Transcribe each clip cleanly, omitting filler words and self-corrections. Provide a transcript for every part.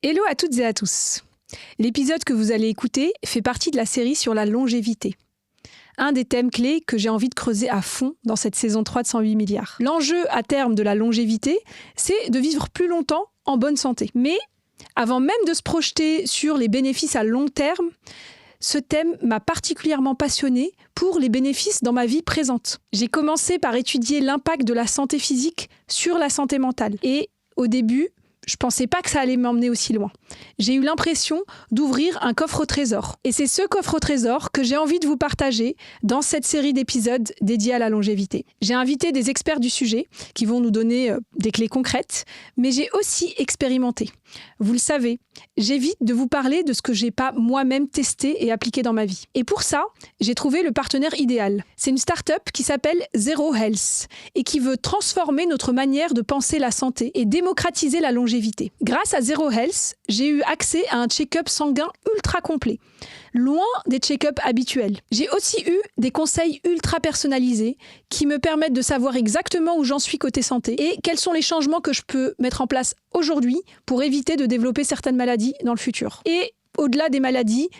Hello à toutes et à tous. L'épisode que vous allez écouter fait partie de la série sur la longévité. Un des thèmes clés que j'ai envie de creuser à fond dans cette saison 3 de 108 milliards. L'enjeu à terme de la longévité, c'est de vivre plus longtemps en bonne santé. Mais avant même de se projeter sur les bénéfices à long terme, ce thème m'a particulièrement passionnée pour les bénéfices dans ma vie présente. J'ai commencé par étudier l'impact de la santé physique sur la santé mentale. Et au début, je pensais pas que ça allait m'emmener aussi loin. J'ai eu l'impression d'ouvrir un coffre au trésor. Et c'est ce coffre au trésor que j'ai envie de vous partager dans cette série d'épisodes dédiés à la longévité. J'ai invité des experts du sujet qui vont nous donner des clés concrètes, mais j'ai aussi expérimenté. Vous le savez, j'évite de vous parler de ce que j'ai pas moi-même testé et appliqué dans ma vie. Et pour ça, j'ai trouvé le partenaire idéal. C'est une start-up qui s'appelle Zero Health et qui veut transformer notre manière de penser la santé et démocratiser la longévité. Grâce à Zero Health, j'ai eu accès à un check-up sanguin ultra complet, loin des check-ups habituels. J'ai aussi eu des conseils ultra personnalisés qui me permettent de savoir exactement où j'en suis côté santé et quels sont les changements que je peux mettre en place aujourd'hui pour éviter de développer certaines maladies dans le futur. Et au-delà des maladies,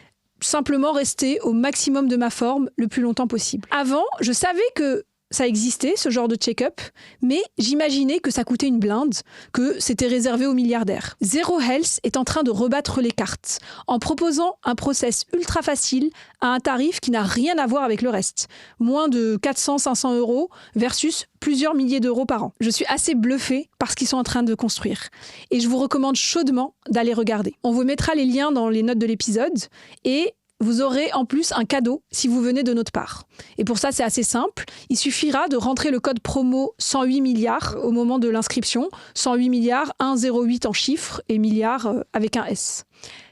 simplement rester au maximum de ma forme le plus longtemps possible. Avant, je savais que ça existait, ce genre de check-up, mais j'imaginais que ça coûtait une blinde, que c'était réservé aux milliardaires. Zero Health est en train de rebattre les cartes, en proposant un process ultra facile à un tarif qui n'a rien à voir avec le reste. Moins de 400-500 € versus plusieurs milliers d'euros par an. Je suis assez bluffée par ce qu'ils sont en train de construire. Et je vous recommande chaudement d'aller regarder. On vous mettra les liens dans les notes de l'épisode et vous aurez en plus un cadeau si vous venez de notre part. Et pour ça, c'est assez simple. Il suffira de rentrer le code promo 108 milliards au moment de l'inscription. 108 milliards, 108 en chiffres et milliards avec un S.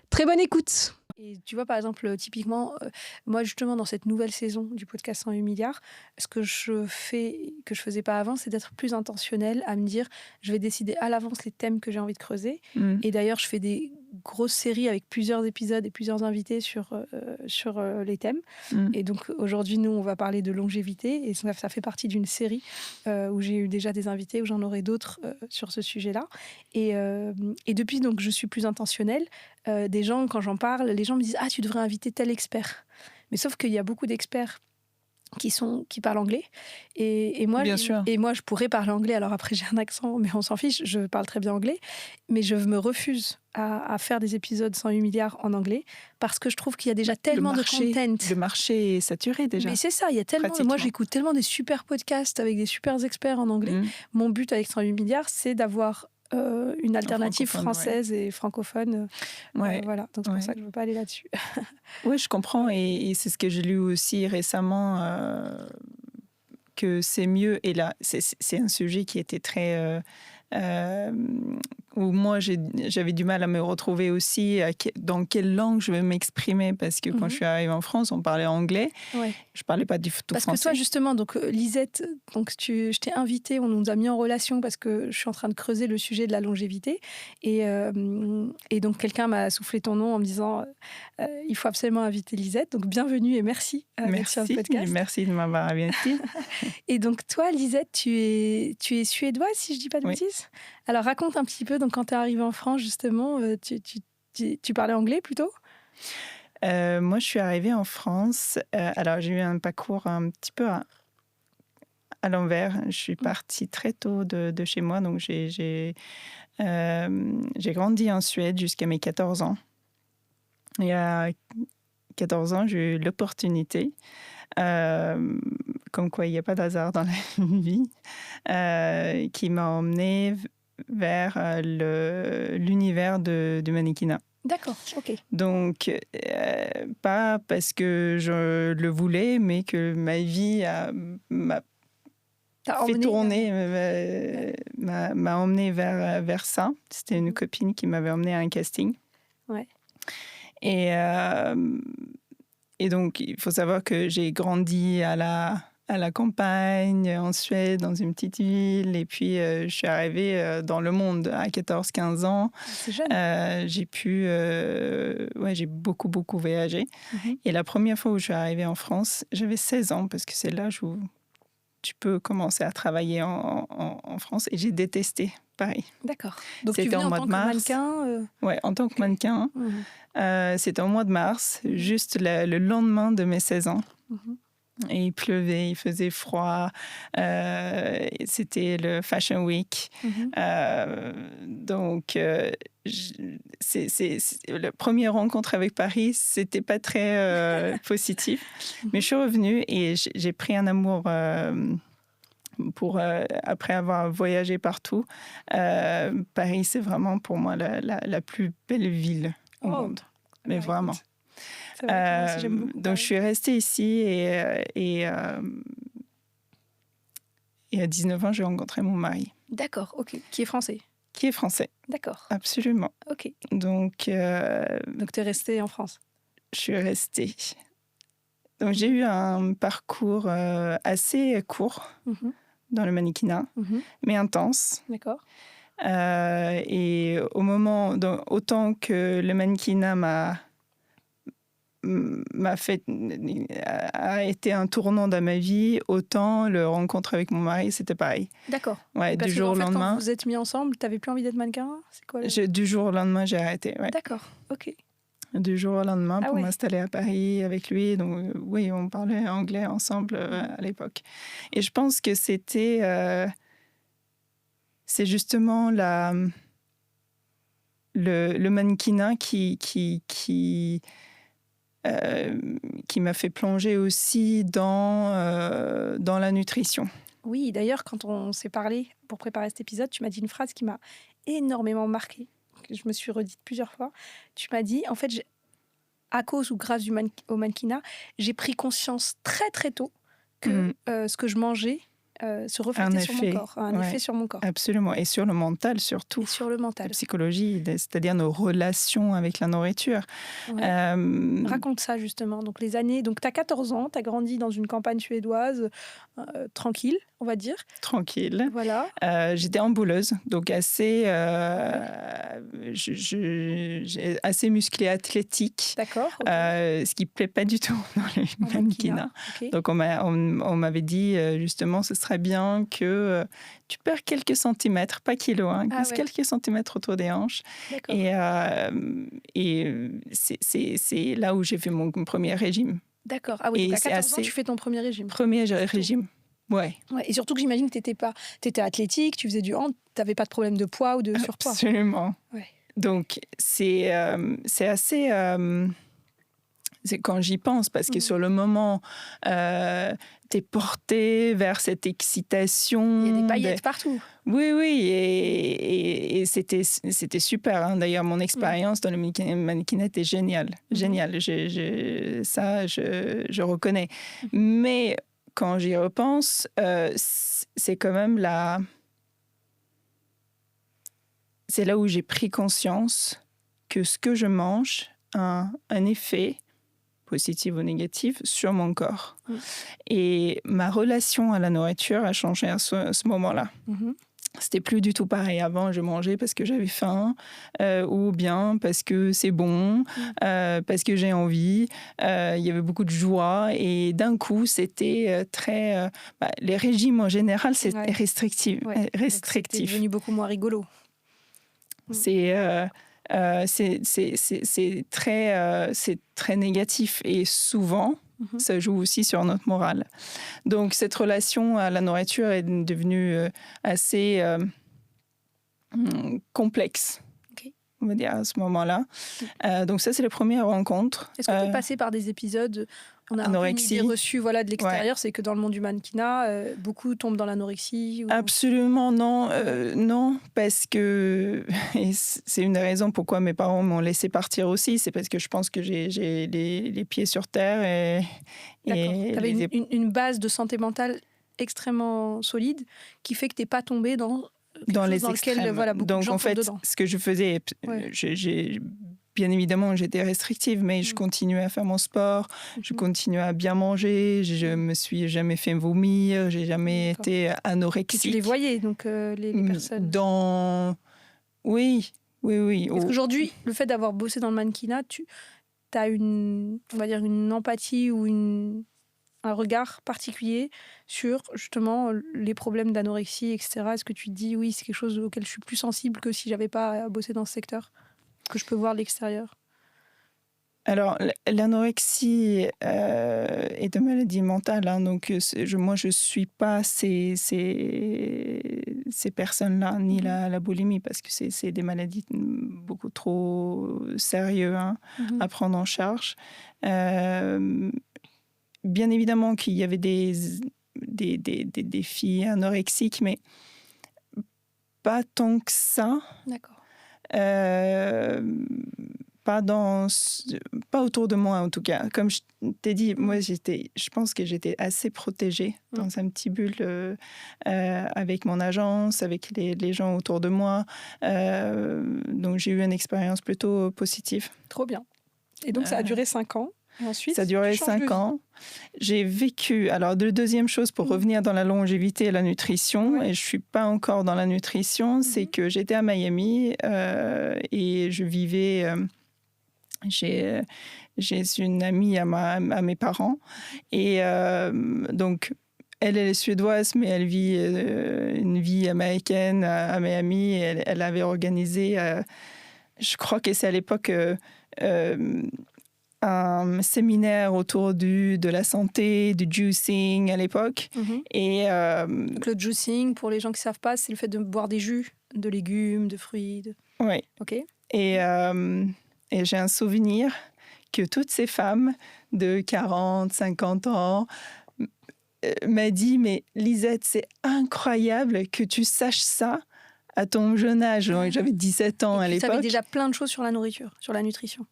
Très bonne écoute. Et tu vois, par exemple, typiquement, moi, justement, dans cette nouvelle saison du podcast 108 milliards, ce que je fais, que je faisais pas avant, c'est d'être plus intentionnelle, à me dire, je vais décider à l'avance les thèmes que j'ai envie de creuser. Et d'ailleurs, je fais des grosses séries avec plusieurs épisodes et plusieurs invités sur les thèmes. Et donc, aujourd'hui, nous, on va parler de longévité. Et ça fait partie d'une série où j'ai eu déjà des invités, où j'en aurai d'autres sur ce sujet-là. Et depuis, donc, je suis plus intentionnelle. Des gens, quand j'en parle, les gens me disent « Ah, tu devrais inviter tel expert ». Mais sauf qu'il y a beaucoup d'experts qui parlent anglais. Et moi, je pourrais parler anglais. Alors après, j'ai un accent, mais on s'en fiche. Je parle très bien anglais. Mais je me refuse à faire des épisodes 108 milliards en anglais parce que je trouve qu'il y a déjà tellement de content. Le marché est saturé déjà. Mais c'est ça, il y a tellement. Moi, j'écoute tellement des super podcasts avec des super experts en anglais. Mon but avec 108 milliards, c'est d'avoir une alternative française et francophone. Voilà, donc c'est pour ça que je ne veux pas aller là-dessus. Oui, je comprends. Et c'est ce que j'ai lu aussi récemment, que c'est mieux. Et là, c'est un sujet qui était très... où moi, j'avais du mal à me retrouver aussi dans quelle langue je vais m'exprimer. Parce que quand je suis arrivée en France, on parlait anglais. Ouais. Je ne parlais pas du tout français. Parce que toi, justement, donc, Lisette, donc, je t'ai invitée, on nous a mis en relation parce que je suis en train de creuser le sujet de la longévité. Et donc, quelqu'un m'a soufflé ton nom en me disant il faut absolument inviter Lisette. Donc, bienvenue et merci d'être sur le podcast. Merci de m'avoir invitée. Et donc, toi, Lisette, tu es suédoise, si je ne dis pas de bêtises. Alors, raconte un petit peu, donc, quand tu es arrivée en France, justement, tu parlais anglais plutôt ? Moi, je suis arrivée en France. Alors, j'ai eu un parcours un petit peu à l'envers. Je suis partie très tôt de chez moi. Donc, j'ai grandi en Suède jusqu'à mes 14 ans. Et à 14 ans, j'ai eu l'opportunité, comme quoi il n'y a pas d'hasard dans la vie, qui m'a emmenée vers l'univers du mannequinat. D'accord, ok. Donc, pas parce que je le voulais, mais que ma vie m'a fait tourner, m'a emmenée vers ça. C'était une copine qui m'avait emmenée à un casting. Ouais. Et donc, il faut savoir que j'ai grandi à la campagne, en Suède, dans une petite ville. Et puis, je suis arrivée dans le monde à 14-15 ans. C'est jeune. J'ai beaucoup, beaucoup voyagé. Et la première fois où je suis arrivée en France, j'avais 16 ans, parce que c'est l'âge où tu peux commencer à travailler en France. Et j'ai détesté Paris. D'accord. Donc c'était tu venais en tant que mannequin Ouais, en tant que mannequin. C'était au mois de mars, juste le lendemain de mes 16 ans. Et il pleuvait, il faisait froid. C'était le Fashion Week. Donc, la première rencontre avec Paris, c'était pas très positif. Mais je suis revenue et j'ai pris un amour après avoir voyagé partout. Paris, c'est vraiment pour moi la plus belle ville au monde. Mais vraiment. Écoute. C'est vrai que moi aussi, j'aime beaucoup. Donc, je suis restée ici et à 19 ans, j'ai rencontré mon mari. D'accord, ok. Qui est français. Qui est français. D'accord. Absolument. Ok. Donc, tu es restée en France. Je suis restée. Donc, j'ai eu un parcours assez court dans le mannequinat, mais intense. D'accord. Et au moment, autant que le mannequinat a été un tournant dans ma vie, autant le rencontre avec mon mari, c'était pareil. D'accord. Ouais, du jour au lendemain. Quand vous êtes mis ensemble, tu n'avais plus envie d'être mannequin? C'est quoi du jour au lendemain, j'ai arrêté. Ouais. D'accord, ok. Du jour au lendemain pour m'installer à Paris avec lui. Donc, oui, on parlait anglais ensemble à l'époque. Et je pense que c'est justement le mannequinat qui m'a fait plonger aussi dans la nutrition. Oui, d'ailleurs, quand on s'est parlé pour préparer cet épisode, tu m'as dit une phrase qui m'a énormément marquée. Je me suis redite plusieurs fois. Tu m'as dit, en fait, à cause ou grâce au mannequinat, j'ai pris conscience très très tôt que ce que je mangeais se reflétait sur mon corps, un effet sur mon corps. Absolument, et sur le mental surtout. Et sur le mental. La psychologie, c'est-à-dire nos relations avec la nourriture. Ouais. Raconte ça justement. Donc les années, donc tu as 14 ans, tu as grandi dans une campagne suédoise, tranquille, on va dire. Tranquille. Voilà. J'étais embouleuse, donc assez musclée, athlétique. D'accord. Ce qui ne plaît pas du tout dans le mannequinat. Okay. Donc on m'avait dit justement, ce serait bien que tu perds quelques centimètres, pas kilos, quelques centimètres autour des hanches. Et c'est là où j'ai fait mon premier régime. D'accord. Ah oui, donc à 14 ans, tu fais ton premier régime. Premier régime. Ouais. Et surtout que j'imagine que tu étais athlétique, tu faisais du hand, tu n'avais pas de problème de poids ou de surpoids. Absolument. Ouais. Donc, c'est assez... c'est quand j'y pense, parce que sur le moment, t'es porté vers cette excitation. Il y a des paillettes partout. Oui, et c'était super. D'ailleurs, mon expérience dans le mannequinat était géniale. Génial. Je reconnais. Mais quand j'y repense, c'est quand même c'est là où j'ai pris conscience que ce que je mange a un effet positif ou négatif sur mon corps. Et ma relation à la nourriture a changé à ce moment-là. C'était plus du tout pareil. Avant, je mangeais parce que j'avais faim, ou bien parce que c'est bon, parce que j'ai envie. Il y avait beaucoup de joie. Et d'un coup, c'était très... les régimes, en général, c'est restrictif. C'est devenu beaucoup moins rigolo. C'est très négatif. Et souvent, ça joue aussi sur notre morale. Donc, cette relation à la nourriture est devenue assez complexe, on va dire, à ce moment-là. Donc, ça, c'est la première rencontre. Est-ce que tu es passé par des épisodes... On a anorexie. Une idée reçue de l'extérieur, c'est que dans le monde du mannequinat, beaucoup tombent dans l'anorexie. Absolument non. Non, parce que et c'est une des raisons pourquoi mes parents m'ont laissé partir aussi. C'est parce que je pense que j'ai les pieds sur terre. D'accord. Tu avais une base de santé mentale extrêmement solide qui fait que tu n'es pas tombé dans les extrêmes. Lequel, beaucoup donc, de gens en fait, dedans. ce que je faisais, bien évidemment, j'étais restrictive, mais je continuais à faire mon sport, je continuais à bien manger, je me suis jamais fait vomir, j'ai jamais été anorexique. Et tu les voyais, donc, les personnes Oui. Est-ce qu'aujourd'hui, le fait d'avoir bossé dans le mannequinat, tu as une empathie ou un regard particulier sur justement les problèmes d'anorexie, etc. Est-ce que tu te dis oui, c'est quelque chose auquel je suis plus sensible que si j'avais pas bossé dans ce secteur, que je peux voir de l'extérieur? Alors, l'anorexie est une maladie mentale, hein, donc moi, je ne suis pas ces personnes-là, ni la boulimie, parce que c'est des maladies beaucoup trop sérieuses, hein, à prendre en charge. Bien évidemment qu'il y avait des filles anorexiques, mais pas tant que ça. D'accord. Pas autour de moi, en tout cas. Comme je t'ai dit, moi, je pense que j'étais assez protégée dans un petit bulle avec mon agence, avec les gens autour de moi. Donc, j'ai eu une expérience plutôt positive. Trop bien. Et donc, ça a duré 5 ans. Et ensuite, ça a duré 5 ans. J'ai vécu... Alors, de deuxième chose, pour revenir dans la longévité et la nutrition, et je ne suis pas encore dans la nutrition, c'est que j'étais à Miami et je vivais... J'ai une amie à mes parents et donc elle est suédoise mais elle vit une vie américaine à Miami et elle avait organisé, je crois que c'est à l'époque un séminaire autour de la santé, du juicing à l'époque. Et, donc le juicing, pour les gens qui ne savent pas, c'est le fait de boire des jus de légumes, de fruits. Oui. Ok. Et j'ai un souvenir que toutes ces femmes de 40, 50 ans m'a dit « Mais Lisette, c'est incroyable que tu saches ça à ton jeune âge. » J'avais 17 ans à l'époque. Tu savais déjà plein de choses sur la nourriture, sur la nutrition.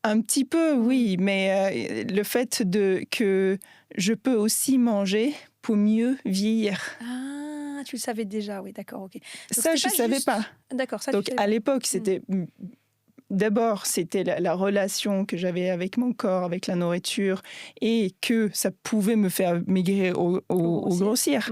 Un petit peu, oui, mais le fait que je peux aussi manger pour mieux vieillir. Ah, tu le savais déjà, oui, d'accord, ok. Donc, ça, je ne savais pas. D'accord, ça. Donc, à l'époque, c'était... D'abord, c'était la relation que j'avais avec mon corps, avec la nourriture, et que ça pouvait me faire maigrir ou grossir.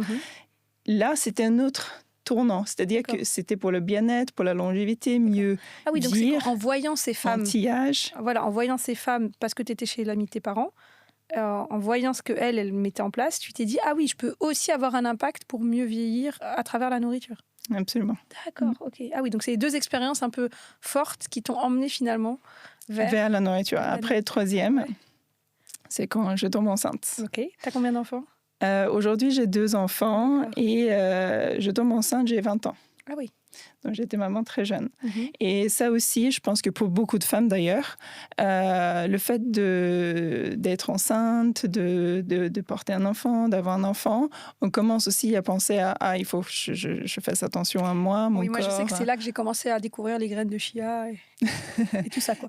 Là, c'était un autre tournant, c'est-à-dire que c'était pour le bien-être, pour la longévité, mieux donc vieillir, c'est en voyant ces femmes, anti-âge. Voilà, en voyant ces femmes, parce que tu étais chez l'ami de tes parents, en voyant ce qu'elle mettait en place, tu t'es dit « Ah oui, je peux aussi avoir un impact pour mieux vieillir à travers la nourriture. » Absolument. D'accord, ok. Ah oui, donc c'est 2 expériences un peu fortes qui t'ont emmené finalement vers la nourriture. Après, troisième, c'est quand je tombe enceinte. Ok. T'as combien d'enfants? Aujourd'hui, j'ai 2 enfants et je tombe enceinte, j'ai 20 ans. Ah oui. Donc, j'étais maman très jeune. Et ça aussi, je pense que pour beaucoup de femmes d'ailleurs, le fait d'être enceinte, de porter un enfant, d'avoir un enfant, on commence aussi à penser à il faut que je fasse attention à moi, mon corps. Moi, je sais que c'est là que j'ai commencé à découvrir les graines de chia et tout ça, quoi.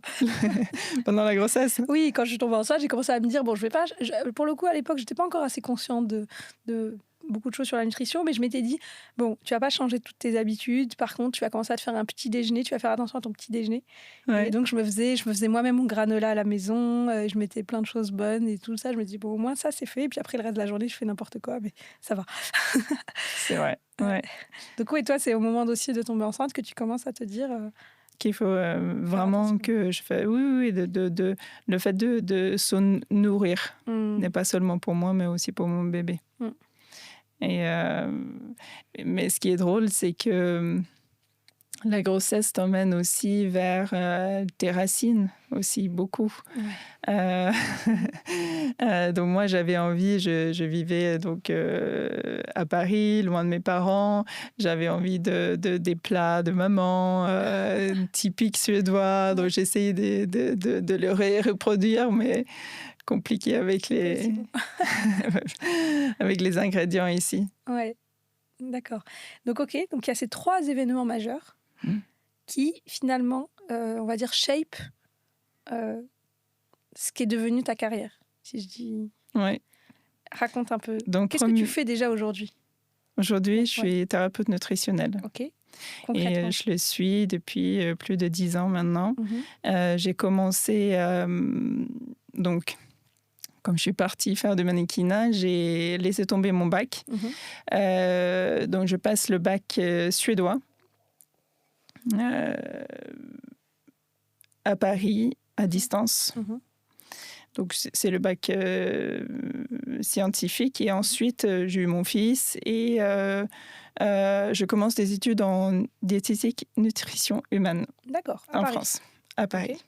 Pendant la grossesse? Oui, quand je suis tombée enceinte, j'ai commencé à me dire, bon, je vais pas... pour le coup, à l'époque, je n'étais pas encore assez consciente de beaucoup de choses sur la nutrition, mais je m'étais dit, bon, tu vas pas changer toutes tes habitudes, par contre, tu vas commencer à te faire un petit déjeuner, tu vas faire attention à ton petit déjeuner. Et donc, je me faisais moi-même mon granola à la maison, je mettais plein de choses bonnes et tout ça. Je me dis, bon, au moins, ça, c'est fait. Et puis après, le reste de la journée, je fais n'importe quoi, mais ça va. C'est vrai, ouais. Donc, oui, toi, c'est au moment aussi de tomber enceinte que tu commences à te dire... qu'il faut vraiment que je fais... Oui, le fait de se nourrir n'est pas seulement pour moi, mais aussi pour mon bébé. Mais ce qui est drôle, c'est que la grossesse t'emmène aussi vers tes racines, aussi beaucoup. Donc moi, j'avais envie, je vivais donc à Paris, loin de mes parents. J'avais envie des plats de maman, typiques suédois. Donc j'essayais de les reproduire, mais compliqué avec avec les ingrédients ici. Ouais, d'accord. Donc ok, donc il y a ces 3 événements majeurs qui finalement, on va dire, shape ce qui est devenu ta carrière. Si je dis. Ouais. Raconte un peu. Donc, qu'est-ce que tu fais déjà aujourd'hui? Aujourd'hui, je suis thérapeute nutritionnelle. Ok. Et je le suis depuis plus de 10 ans maintenant. J'ai commencé donc. Comme je suis partie faire du mannequinat, j'ai laissé tomber mon bac. Donc, je passe le bac suédois à Paris, à distance. Donc, c'est le bac scientifique. Et ensuite, j'ai eu mon fils et je commence des études en diététique nutrition humaine. D'accord, en Paris. France, à Paris. Okay.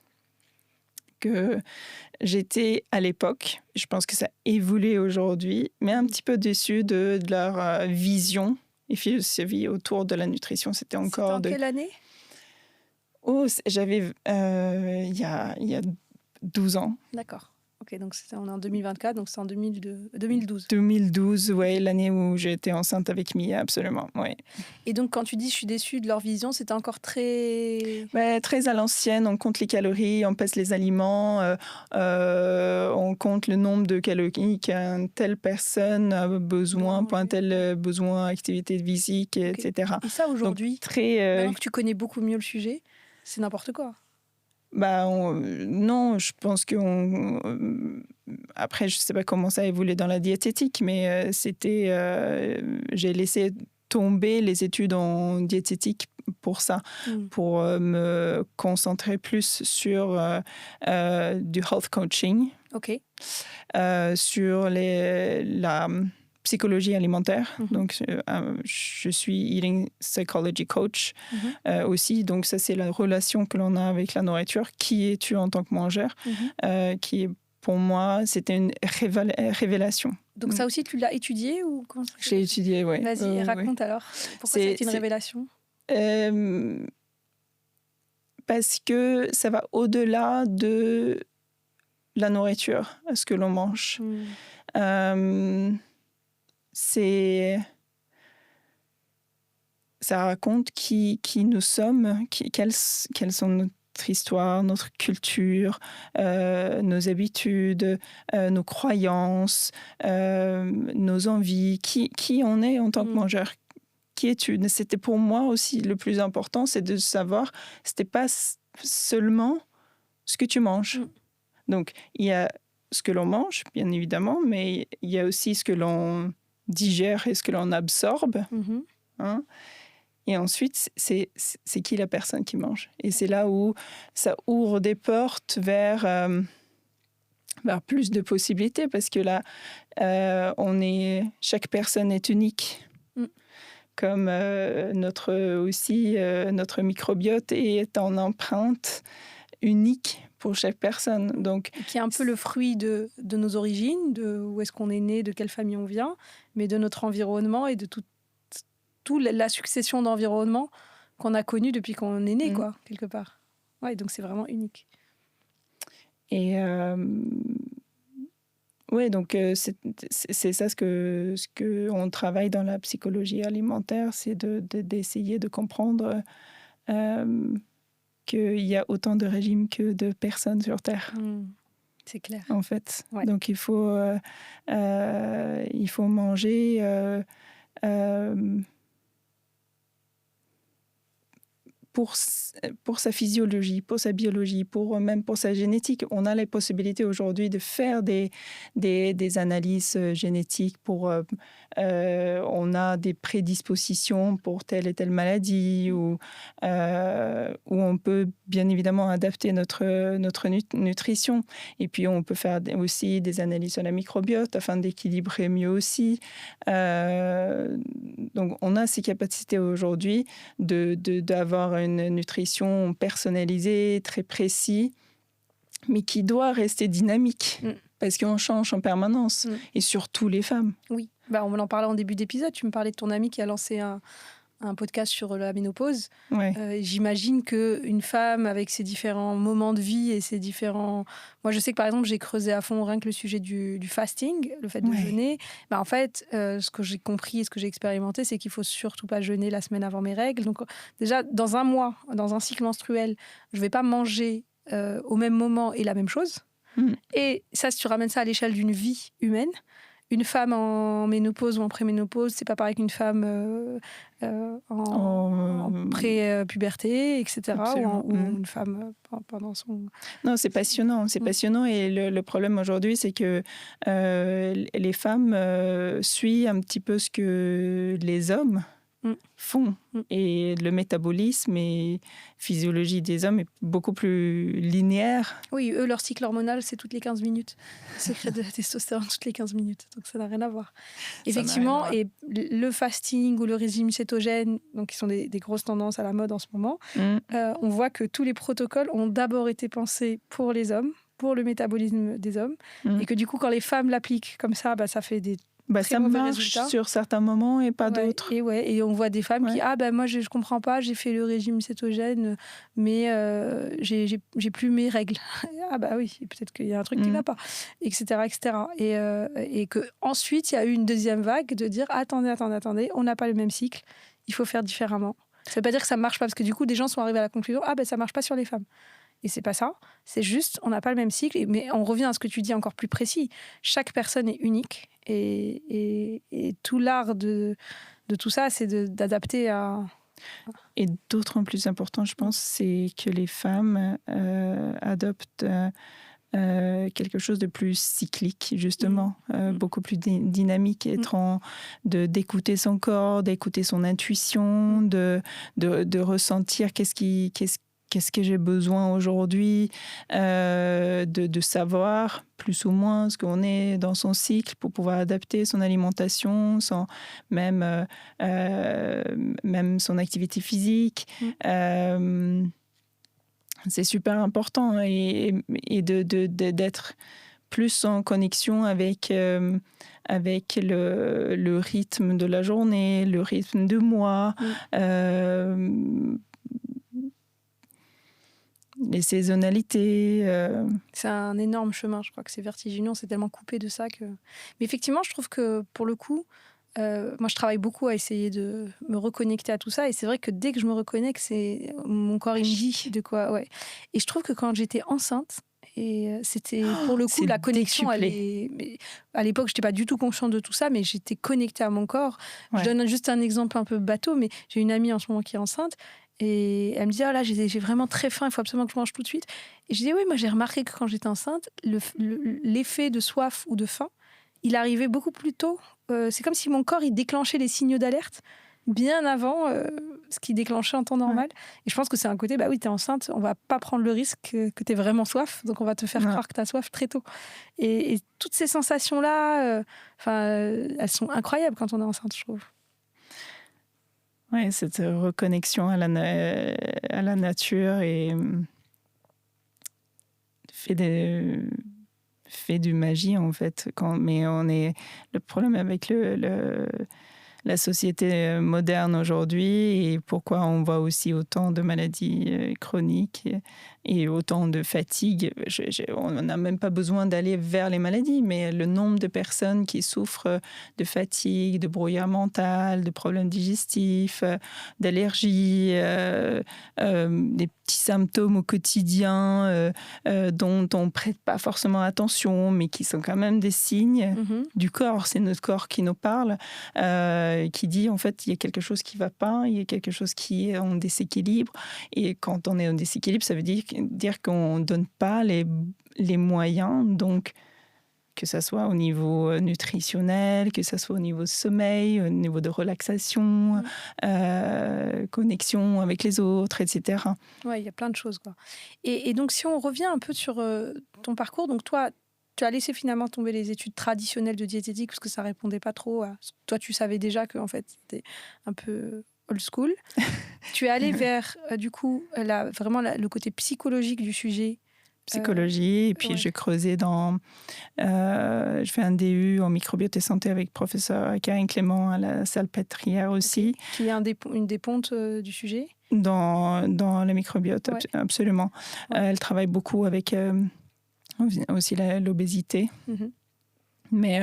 Que j'étais à l'époque, je pense que ça a évolué aujourd'hui, mais un petit peu déçue de leur vision et philosophie autour de la nutrition. C'était encore C'était en quelle année? J'avais il y a 12 ans. D'accord. Ok, donc on est en 2024, donc c'est en 2012. 2012, ouais, l'année où j'étais enceinte avec Mia, absolument, ouais. Et donc, quand tu dis « je suis déçue de leur vision », c'était encore très... Ouais, très à l'ancienne, on compte les calories, on pèse les aliments, on compte le nombre de calories qu'une telle personne a besoin pour un tel besoin, activité physique, etc. Et ça, aujourd'hui, donc, très, maintenant que tu connais beaucoup mieux le sujet, c'est n'importe quoi. Non, je pense que après, je ne sais pas comment ça a évolué dans la diététique, mais j'ai laissé tomber les études en diététique pour ça, pour me concentrer plus sur du health coaching, sur la psychologie alimentaire. Donc, je suis eating psychology coach aussi. Donc, ça, c'est la relation que l'on a avec la nourriture. Qui es-tu en tant que mangeur? Qui est, pour moi, c'était une révélation. Donc, ça aussi, tu l'as étudié ou comment ça Je l'ai étudié, oui. Vas-y, raconte alors. Pourquoi c'est une révélation? Parce que ça va au-delà de la nourriture, ce que l'on mange. Ça raconte qui nous sommes, quelles sont notre histoire, notre culture, nos habitudes, nos croyances, nos envies, qui on est en tant que mangeur. Qui es-tu? C'était pour moi aussi le plus important, c'est de savoir, c'était pas seulement ce que tu manges. Donc, il y a ce que l'on mange, bien évidemment, mais il y a aussi ce que l'on digère et ce que l'on absorbe. Hein? Et ensuite, c'est qui la personne qui mange. Et c'est là où ça ouvre des portes vers plus de possibilités, parce que là, chaque personne est unique. Comme notre microbiote est en empreinte unique pour chaque personne. Donc, qui est un peu le fruit de nos origines, de où est-ce qu'on est né, de quelle famille on vient, mais de notre environnement et de toute la succession d'environnements qu'on a connus depuis qu'on est né, quoi, quelque part. Ouais, donc c'est vraiment unique. Et oui, donc c'est ça ce que on travaille dans la psychologie alimentaire, c'est d'essayer de comprendre qu'il y a autant de régimes que de personnes sur Terre. C'est clair. En fait. Ouais. Donc il faut manger pour sa physiologie, pour sa biologie, même pour sa génétique. On a les possibilités aujourd'hui de faire des analyses génétiques on a des prédispositions pour telle et telle maladie où on peut bien évidemment adapter notre nutrition. Et puis on peut faire aussi des analyses sur la microbiote afin d'équilibrer mieux aussi. Donc on a ces capacités aujourd'hui d'avoir une nutrition personnalisée, très précise, mais qui doit rester dynamique, parce qu'on change en permanence, et surtout les femmes. Oui, on en parlait en début d'épisode, tu me parlais de ton amie qui a lancé un podcast sur la ménopause. Ouais. J'imagine qu'une femme avec ses différents moments de vie et ses différents... Moi, je sais que par exemple, j'ai creusé à fond rien que le sujet du fasting, le fait de jeûner. En fait, ce que j'ai compris et ce que j'ai expérimenté, c'est qu'il ne faut surtout pas jeûner la semaine avant mes règles. Donc déjà, dans un mois, dans un cycle menstruel, je ne vais pas manger au même moment et la même chose. Et ça, si tu ramènes ça à l'échelle d'une vie humaine, une femme en ménopause ou en préménopause, c'est pas pareil qu'une femme en pré-puberté, etc. ou une femme pendant son... Non, c'est passionnant. C'est passionnant. Et le problème aujourd'hui, c'est que les femmes suivent un petit peu ce que les hommes font. Et le métabolisme et physiologie des hommes est beaucoup plus linéaire. Oui, eux, leur cycle hormonal, c'est toutes les 15 minutes. Sécrète de la testostérone toutes les 15 minutes. Donc, ça n'a rien à voir. Effectivement, et le fasting ou le régime cétogène, donc, qui sont des grosses tendances à la mode en ce moment, on voit que tous les protocoles ont d'abord été pensés pour les hommes, pour le métabolisme des hommes, et que du coup, quand les femmes l'appliquent comme ça, ça fait des ça marche sur certains moments et pas d'autres. Et on voit des femmes qui moi je comprends pas, j'ai fait le régime cétogène, mais j'ai plus mes règles. Oui, peut-être qu'il y a un truc qui va pas, etc. Et que ensuite il y a eu une deuxième vague de dire attendez, on n'a pas le même cycle, il faut faire différemment. Ça veut pas dire que ça marche pas, parce que du coup des gens sont arrivés à la conclusion ça marche pas sur les femmes. Et c'est pas ça, c'est juste, on n'a pas le même cycle. Mais on revient à ce que tu dis encore plus précis. Chaque personne est unique. Et tout l'art de tout ça, c'est d'adapter à... Et d'autant plus important, je pense, c'est que les femmes adoptent quelque chose de plus cyclique, justement, beaucoup plus dynamique, d'écouter son corps, d'écouter son intuition, de ressentir qu'est-ce que j'ai besoin aujourd'hui, de savoir plus ou moins ce qu'on est dans son cycle pour pouvoir adapter son alimentation, même son activité physique. C'est super important et d'être plus en connexion avec le rythme de la journée, le rythme du mois, les saisonnalités. C'est un énorme chemin, je crois que c'est vertigineux, on s'est tellement coupé de ça que... Mais effectivement, je trouve que pour le coup, moi je travaille beaucoup à essayer de me reconnecter à tout ça, et c'est vrai que dès que je me reconnecte, c'est mon corps il me dit de quoi... Ouais. Et je trouve que quand j'étais enceinte, et c'était pour le coup la connexion, à l'époque j'étais pas du tout consciente de tout ça, mais j'étais connectée à mon corps. Je donne juste un exemple un peu bateau, mais j'ai une amie en ce moment qui est enceinte, et elle me dit là j'ai vraiment très faim, il faut absolument que je mange tout de suite. Et je dis oui, moi j'ai remarqué que quand j'étais enceinte, l'effet de soif ou de faim, il arrivait beaucoup plus tôt. C'est comme si mon corps il déclenchait les signaux d'alerte bien avant ce qui déclenchait en temps normal. Et je pense que c'est un côté, oui, t'es enceinte, on va pas prendre le risque que t'aies vraiment soif, donc on va te faire croire que t'as soif très tôt. Et toutes ces sensations-là, elles sont incroyables quand on est enceinte, je trouve. Oui, cette reconnexion à la nature et fait du magie, en fait. Mais le problème avec la société moderne aujourd'hui, et pourquoi on voit aussi autant de maladies chroniques et autant de fatigue. On n'a même pas besoin d'aller vers les maladies, mais le nombre de personnes qui souffrent de fatigue, de brouillard mental, de problèmes digestifs, d'allergies, des petits symptômes au quotidien dont on ne prête pas forcément attention, mais qui sont quand même des signes du corps. C'est notre corps qui nous parle, qui dit en fait il y a quelque chose qui ne va pas, il y a quelque chose qui est en déséquilibre. Et quand on est en déséquilibre, ça veut dire qu'on ne donne pas les moyens, donc que ce soit au niveau nutritionnel, que ce soit au niveau sommeil, au niveau de relaxation, connexion avec les autres, etc. Oui, il y a plein de choses, quoi. Et donc, si on revient un peu sur ton parcours, donc toi, tu as laissé finalement tomber les études traditionnelles de diététique parce que ça ne répondait pas trop à... Toi, tu savais déjà que en fait, c'était un peu old school. Tu es allé vers, du coup, vraiment le côté psychologique du sujet. Psychologie, et puis j'ai creusé je fais un DU en microbiote et santé avec professeur Karine Clément à la Salpêtrière aussi. Qui est une des pontes du sujet. Dans le microbiote, absolument. Elle travaille beaucoup avec aussi l'obésité. Mais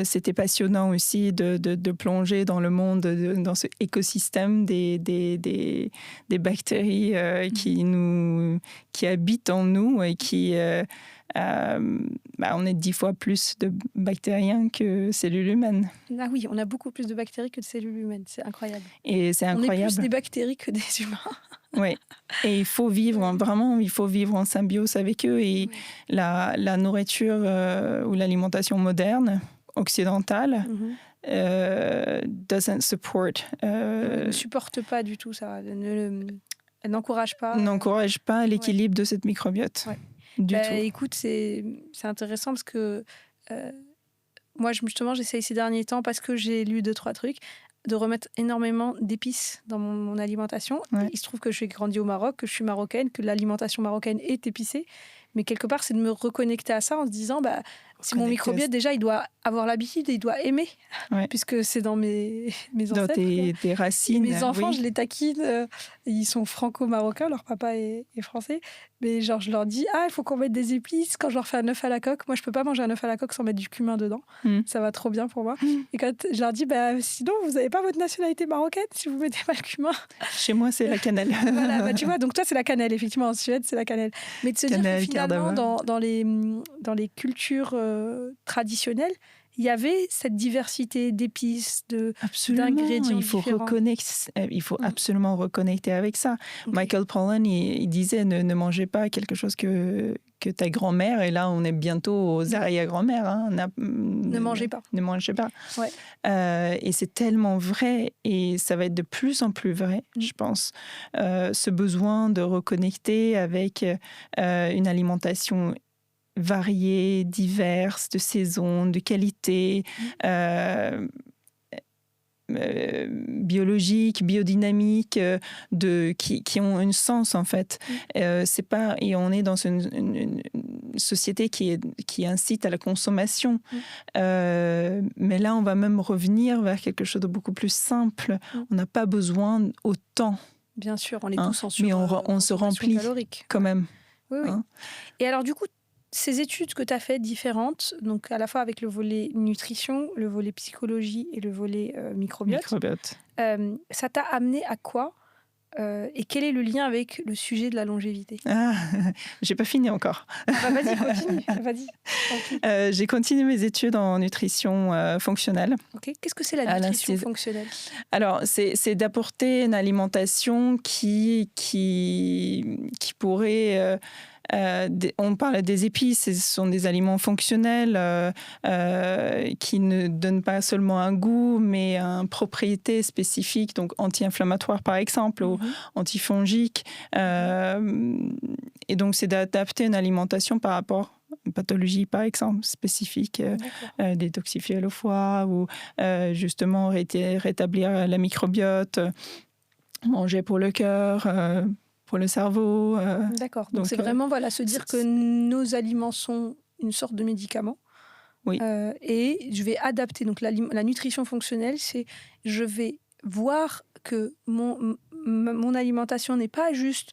c'était passionnant aussi de plonger dans le monde, dans ce écosystème des bactéries qui habitent en nous et qui... on est 10 fois plus de bactériens que cellules humaines. Ah oui, on a beaucoup plus de bactéries que de cellules humaines, c'est incroyable. Et c'est incroyable. On est plus des bactéries que des humains. Oui, et il faut vivre en symbiose avec eux. Et la nourriture ou l'alimentation moderne, occidentale, doesn't support. Ne supporte pas du tout ça. Elle n'encourage pas. N'encourage pas l'équilibre de cette microbiote. Ouais. Du tout. Écoute, c'est intéressant parce que moi, justement, j'essaye ces derniers temps, parce que j'ai lu 2-3 trucs, de remettre énormément d'épices dans mon alimentation. Ouais. Il se trouve que j'ai grandi au Maroc, que je suis marocaine, que l'alimentation marocaine est épicée. Mais quelque part, c'est de me reconnecter à ça en se disant, si mon microbiote, déjà, il doit avoir l'habitude et il doit aimer, puisque c'est dans mes ancêtres. Dans tes racines. Et mes enfants, je les taquine. Ils sont franco-marocains, leur papa est français. Mais genre, je leur dis, il faut qu'on mette des épices. Quand je leur fais un œuf à la coque, moi, je peux pas manger un œuf à la coque sans mettre du cumin dedans. Ça va trop bien pour moi. Et quand je leur dis, sinon, vous n'avez pas votre nationalité marocaine si vous mettez pas le cumin. Chez moi, c'est la cannelle. Voilà, tu vois, donc toi, c'est la cannelle. Effectivement, en Suède, c'est la cannelle. Mais de se dire que finalement, dans les cultures traditionnelles, il y avait cette diversité d'épices, d'ingrédients différents. Il faut absolument reconnecter avec ça. Okay. Michael Pollan, il disait ne mangez pas quelque chose que ta grand-mère, et là on est bientôt aux arrière-grand-mères. Hein. Ne mangez pas. Ne mangez pas. Ouais. Et c'est tellement vrai, et ça va être de plus en plus vrai, je pense. Ce besoin de reconnecter avec une alimentation variées, diverses, de saison, de qualité, biologiques, biodynamiques, qui ont un sens en fait. C'est pas, et on est dans une société qui incite à la consommation. Mais là, on va même revenir vers quelque chose de beaucoup plus simple. On n'a pas besoin autant. Bien sûr, on est tous en mais on se remplit calorique. Quand même. Oui. Et alors du coup, ces études que tu as faites différentes, donc à la fois avec le volet nutrition, le volet psychologie et le volet microbiote, ça t'a amené à quoi et quel est le lien avec le sujet de la longévité ? J'ai pas fini encore. Vas-y, continue. Vas-y. J'ai continué mes études en nutrition fonctionnelle. Okay. Qu'est-ce que c'est la nutrition fonctionnelle ? Alors, c'est d'apporter une alimentation qui pourrait... on parle des épices, ce sont des aliments fonctionnels qui ne donnent pas seulement un goût, mais une propriété spécifique, donc anti-inflammatoire par exemple, ou antifongique. Et donc, c'est d'adapter une alimentation par rapport à une pathologie, par exemple, spécifique, détoxifier le foie ou justement rétablir la microbiote, manger pour le cœur, pour le cerveau. D'accord. Donc c'est vraiment se dire que nos aliments sont une sorte de médicament. Oui. Et je vais adapter. Donc la nutrition fonctionnelle, c'est je vais voir que mon alimentation n'est pas juste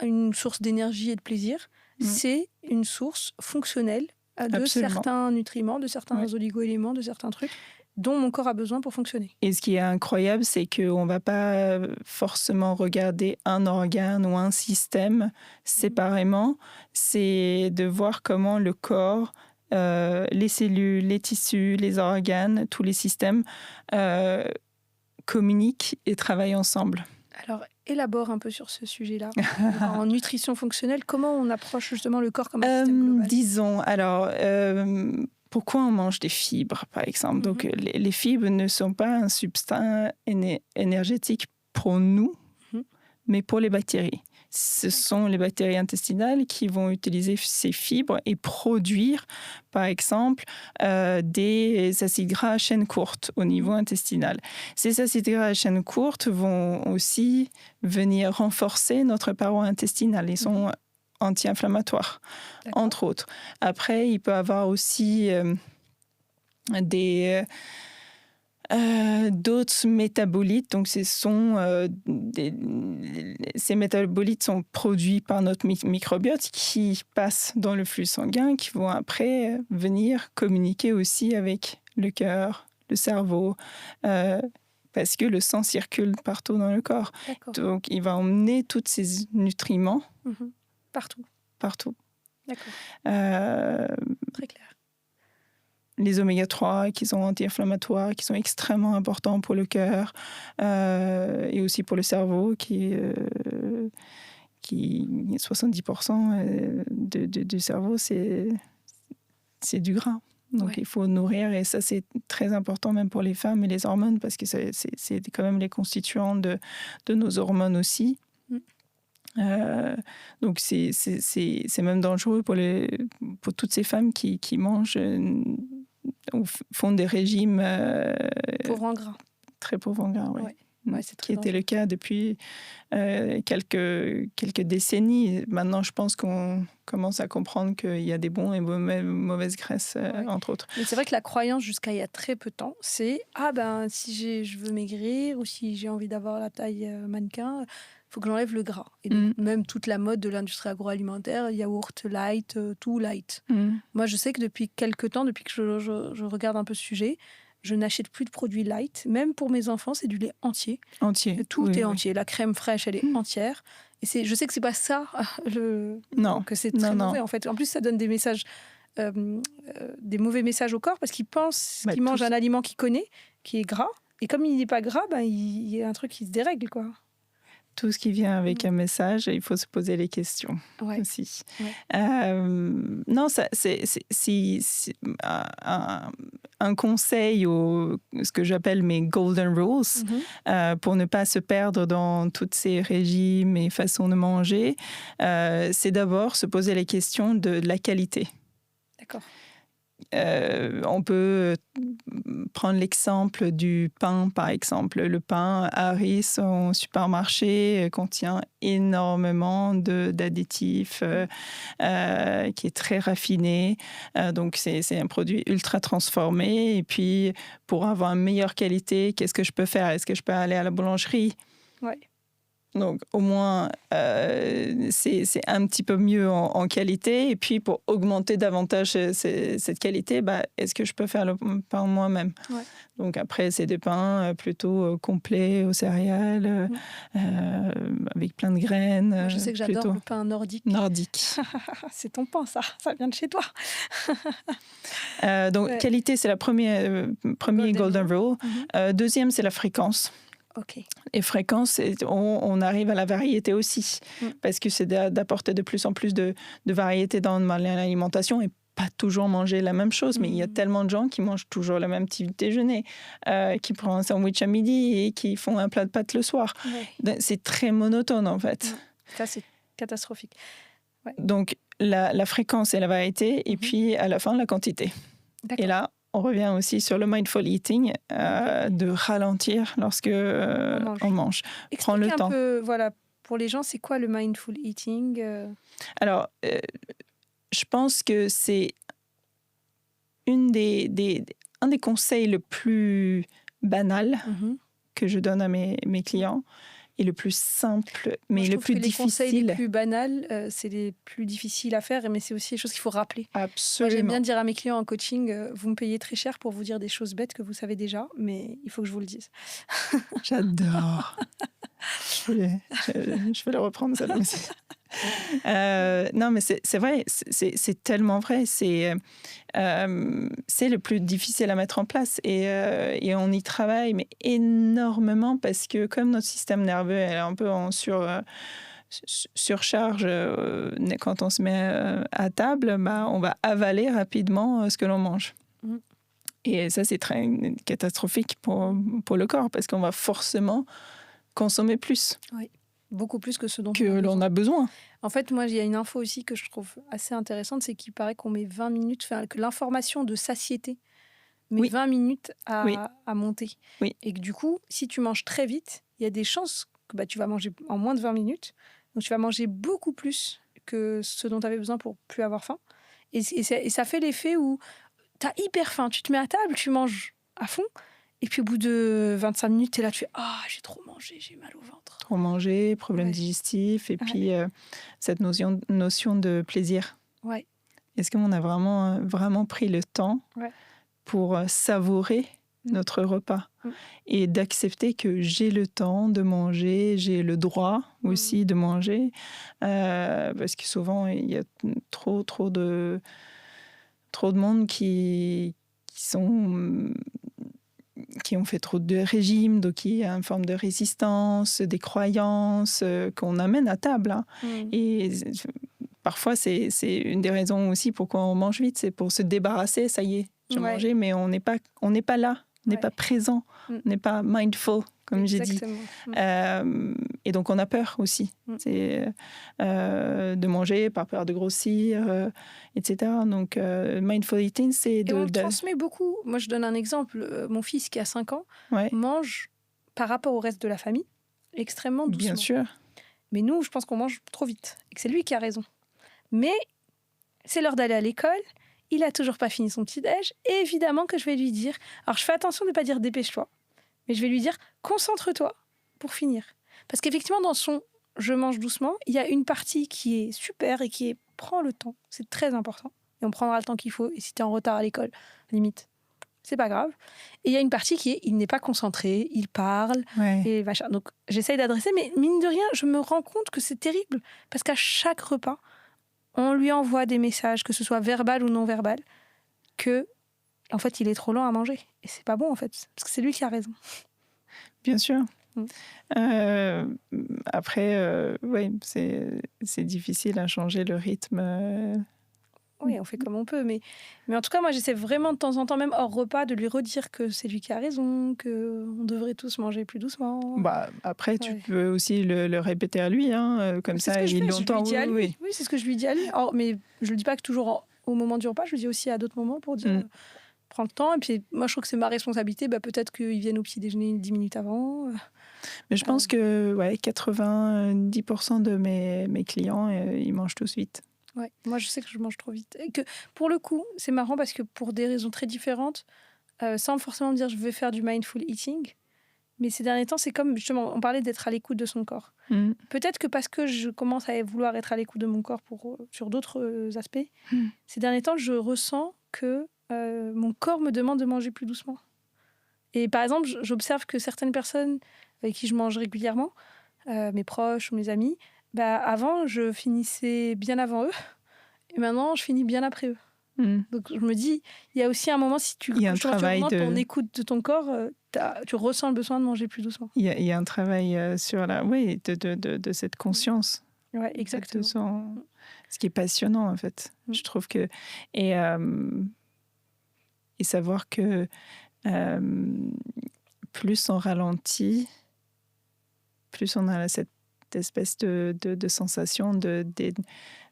une source d'énergie et de plaisir, c'est une source fonctionnelle de certains nutriments, de certains oligo-éléments, de certains trucs dont mon corps a besoin pour fonctionner. Et ce qui est incroyable, c'est qu'on ne va pas forcément regarder un organe ou un système séparément. C'est de voir comment le corps, les cellules, les tissus, les organes, tous les systèmes communiquent et travaillent ensemble. Alors, élabore un peu sur ce sujet-là. En nutrition fonctionnelle, comment on approche justement le corps comme un système global ? Disons, alors... pourquoi on mange des fibres, par exemple ? Donc, les fibres ne sont pas un substrat énergétique pour nous, mais pour les bactéries. Ce sont les bactéries intestinales qui vont utiliser ces fibres et produire, par exemple, des acides gras à chaîne courte au niveau intestinal. Ces acides gras à chaîne courte vont aussi venir renforcer notre paroi intestinale. Ils sont anti-inflammatoires, entre autres. Après, il peut y avoir aussi d'autres métabolites. Donc, ces métabolites sont produits par notre microbiote qui passent dans le flux sanguin, qui vont après venir communiquer aussi avec le cœur, le cerveau, parce que le sang circule partout dans le corps. Donc, il va emmener tous ces nutriments Partout. D'accord. Très clair. Les oméga-3 qui sont anti-inflammatoires, qui sont extrêmement importants pour le cœur et aussi pour le cerveau, qui 70% du cerveau, c'est du gras. Donc, il faut nourrir. Et ça, c'est très important même pour les femmes et les hormones parce que c'est quand même les constituants de nos hormones aussi. Donc, c'est même dangereux pour toutes ces femmes qui mangent ou font des régimes... pauvres en gras. Très pauvres en gras, oui. Ouais, c'est qui était le cas depuis quelques décennies. Maintenant, je pense qu'on commence à comprendre qu'il y a des bons et mauvaises graisses, entre autres. Mais c'est vrai que la croyance jusqu'à il y a très peu de temps, c'est si je veux maigrir ou si j'ai envie d'avoir la taille mannequin, il faut que j'enlève le gras. Et donc, même toute la mode de l'industrie agroalimentaire, yaourt light, tout light. Moi, je sais que depuis quelques temps, depuis que je regarde un peu ce sujet, je n'achète plus de produits light. Même pour mes enfants, c'est du lait entier. Tout est entier. La crème fraîche, elle est entière. Et je sais que c'est pas ça, que c'est très mauvais en fait. En plus, ça donne des messages, des mauvais messages au corps parce qu'il pense qu'il mange un aliment qu'il connaît, qui est gras. Et comme il n'est pas gras, il y a un truc qui se dérègle, quoi. Tout ce qui vient avec un message, il faut se poser les questions aussi. Non, c'est un conseil, ce que j'appelle mes golden rules, pour ne pas se perdre dans tous ces régimes et façons de manger, c'est d'abord se poser les questions de la qualité. D'accord. On peut prendre l'exemple du pain, par exemple. Le pain Harris au supermarché contient énormément d'additifs qui est très raffiné. Donc, c'est un produit ultra transformé. Et puis, pour avoir une meilleure qualité, qu'est-ce que je peux faire? Est-ce que je peux aller à la boulangerie? Oui. Donc, au moins, c'est un petit peu mieux en qualité. Et puis, pour augmenter davantage cette qualité, est-ce que je peux faire le pain moi-même? Donc, après, c'est des pains plutôt complets aux céréales, avec plein de graines. Moi, je sais que j'adore le pain nordique. C'est ton pain, ça vient de chez toi. Donc, qualité, c'est la premier golden rule. Deuxième, c'est la fréquence. Okay. Et fréquence, on arrive à la variété aussi, parce que c'est d'apporter de plus en plus de variété dans l'alimentation et pas toujours manger la même chose. Mais il y a tellement de gens qui mangent toujours le même type de déjeuner, qui prennent un sandwich à midi et qui font un plat de pâtes le soir. C'est très monotone, en fait. Ça, c'est catastrophique. Donc, la fréquence et la variété, et puis à la fin, la quantité. Et là, on revient aussi sur le mindful eating, de ralentir lorsque on mange. Prends le temps. Peu, pour les gens, c'est quoi le mindful eating? Alors, je pense que c'est un des conseils le plus banal que je donne à mes clients. Et le plus simple, mais le plus difficile. Les conseils les plus banals, c'est les plus difficiles à faire, mais c'est aussi des choses qu'il faut rappeler. Absolument. Moi, j'aime bien dire à mes clients en coaching, vous me payez très cher pour vous dire des choses bêtes que vous savez déjà, mais il faut que je vous le dise. J'adore. Je vais le reprendre, ça aussi. Non, mais c'est vrai, c'est tellement vrai. C'est le plus difficile à mettre en place et on y travaille mais énormément parce que comme notre système nerveux est un peu en surcharge quand on se met à table, on va avaler rapidement ce que l'on mange. Et ça, c'est très catastrophique pour le corps parce qu'on va forcément consommer plus. Oui. Beaucoup plus que ce dont l'on a besoin. En fait, moi, il y a une info aussi que je trouve assez intéressante, c'est qu'il paraît qu'on met 20 minutes, que l'information de satiété met 20 minutes à monter. Et que du coup, si tu manges très vite, il y a des chances que tu vas manger en moins de 20 minutes. Donc, tu vas manger beaucoup plus que ce dont tu avais besoin pour plus avoir faim. Et ça fait l'effet où tu as hyper faim. Tu te mets à table, tu manges à fond. Et puis au bout de 25 minutes, tu es là, tu fais « Ah, j'ai trop mangé, j'ai mal au ventre ». Trop manger, problème digestif, et puis cette notion de plaisir. Est-ce qu'on a vraiment pris le temps pour savourer notre repas et d'accepter que j'ai le temps de manger, j'ai le droit aussi de manger, parce que souvent, il y a trop de monde qui ont fait trop de régimes, donc il y a une forme de résistance, des croyances qu'on amène à table. Et parfois, c'est une des raisons aussi pourquoi on mange vite, c'est pour se débarrasser, ça y est, manger, mais on n'est pas là, on n'est pas présent, on n'est pas mindful, comme j'ai dit. Et donc, on a peur aussi de manger, par peur de grossir, etc. Donc, mindful eating, c'est Et on le transmet beaucoup. Moi, je donne un exemple. Mon fils, qui a 5 ans, mange, par rapport au reste de la famille, extrêmement doucement. Bien sûr. Mais nous, je pense qu'on mange trop vite. Et que c'est lui qui a raison. Mais c'est l'heure d'aller à l'école. Il n'a toujours pas fini son petit-déj. Et évidemment que je vais lui dire... Alors, je fais attention de ne pas dire dépêche-toi. Mais je vais lui dire concentre-toi pour finir. Parce qu'effectivement, dans son je mange doucement, il y a une partie qui est super et qui est prends le temps. C'est très important. Et on prendra le temps qu'il faut. Et si tu es en retard à l'école, limite, c'est pas grave. Et il y a une partie qui est il n'est pas concentré, il parle. Et machin. Donc, j'essaye d'adresser. Mais mine de rien, je me rends compte que c'est terrible. Parce qu'à chaque repas, on lui envoie des messages, que ce soit verbal ou non verbal, que en fait, il est trop lent à manger. Et c'est pas bon, en fait. Parce que c'est lui qui a raison. Bien sûr. Après, c'est difficile à changer le rythme. Oui, on fait comme on peut. Mais en tout cas, moi, j'essaie vraiment de temps en temps, même hors repas, de lui redire que c'est lui qui a raison, qu'on devrait tous manger plus doucement. Après, tu peux aussi le répéter à lui. Comme ça, il l'entend. Oui, c'est ce que je lui dis à lui. Mais je ne le dis pas que toujours au moment du repas. Je le dis aussi à d'autres moments pour dire... Prends le temps. Et puis, moi, je trouve que c'est ma responsabilité. Peut-être qu'ils viennent au petit déjeuner 10 minutes avant. Mais je pense que 90% de mes clients, ils mangent tous vite. Ouais. Moi, je sais que je mange trop vite. Et que, pour le coup, c'est marrant parce que pour des raisons très différentes, sans forcément me dire je vais faire du mindful eating, mais ces derniers temps, c'est comme, justement, on parlait d'être à l'écoute de son corps. Peut-être que parce que je commence à vouloir être à l'écoute de mon corps sur d'autres aspects, ces derniers temps, je ressens que mon corps me demande de manger plus doucement. Et par exemple, j'observe que certaines personnes avec qui je mange régulièrement, mes proches ou mes amis, avant, je finissais bien avant eux. Et maintenant, je finis bien après eux. Donc, je me dis, il y a aussi un moment, si tu augmentes ton écoute de ton corps, tu ressens le besoin de manger plus doucement. Il y a un travail sur de cette conscience. Oui, exactement. Ce qui est passionnant, en fait. Je trouve que... Et savoir que plus on ralentit, plus on a cette espèce de sensation de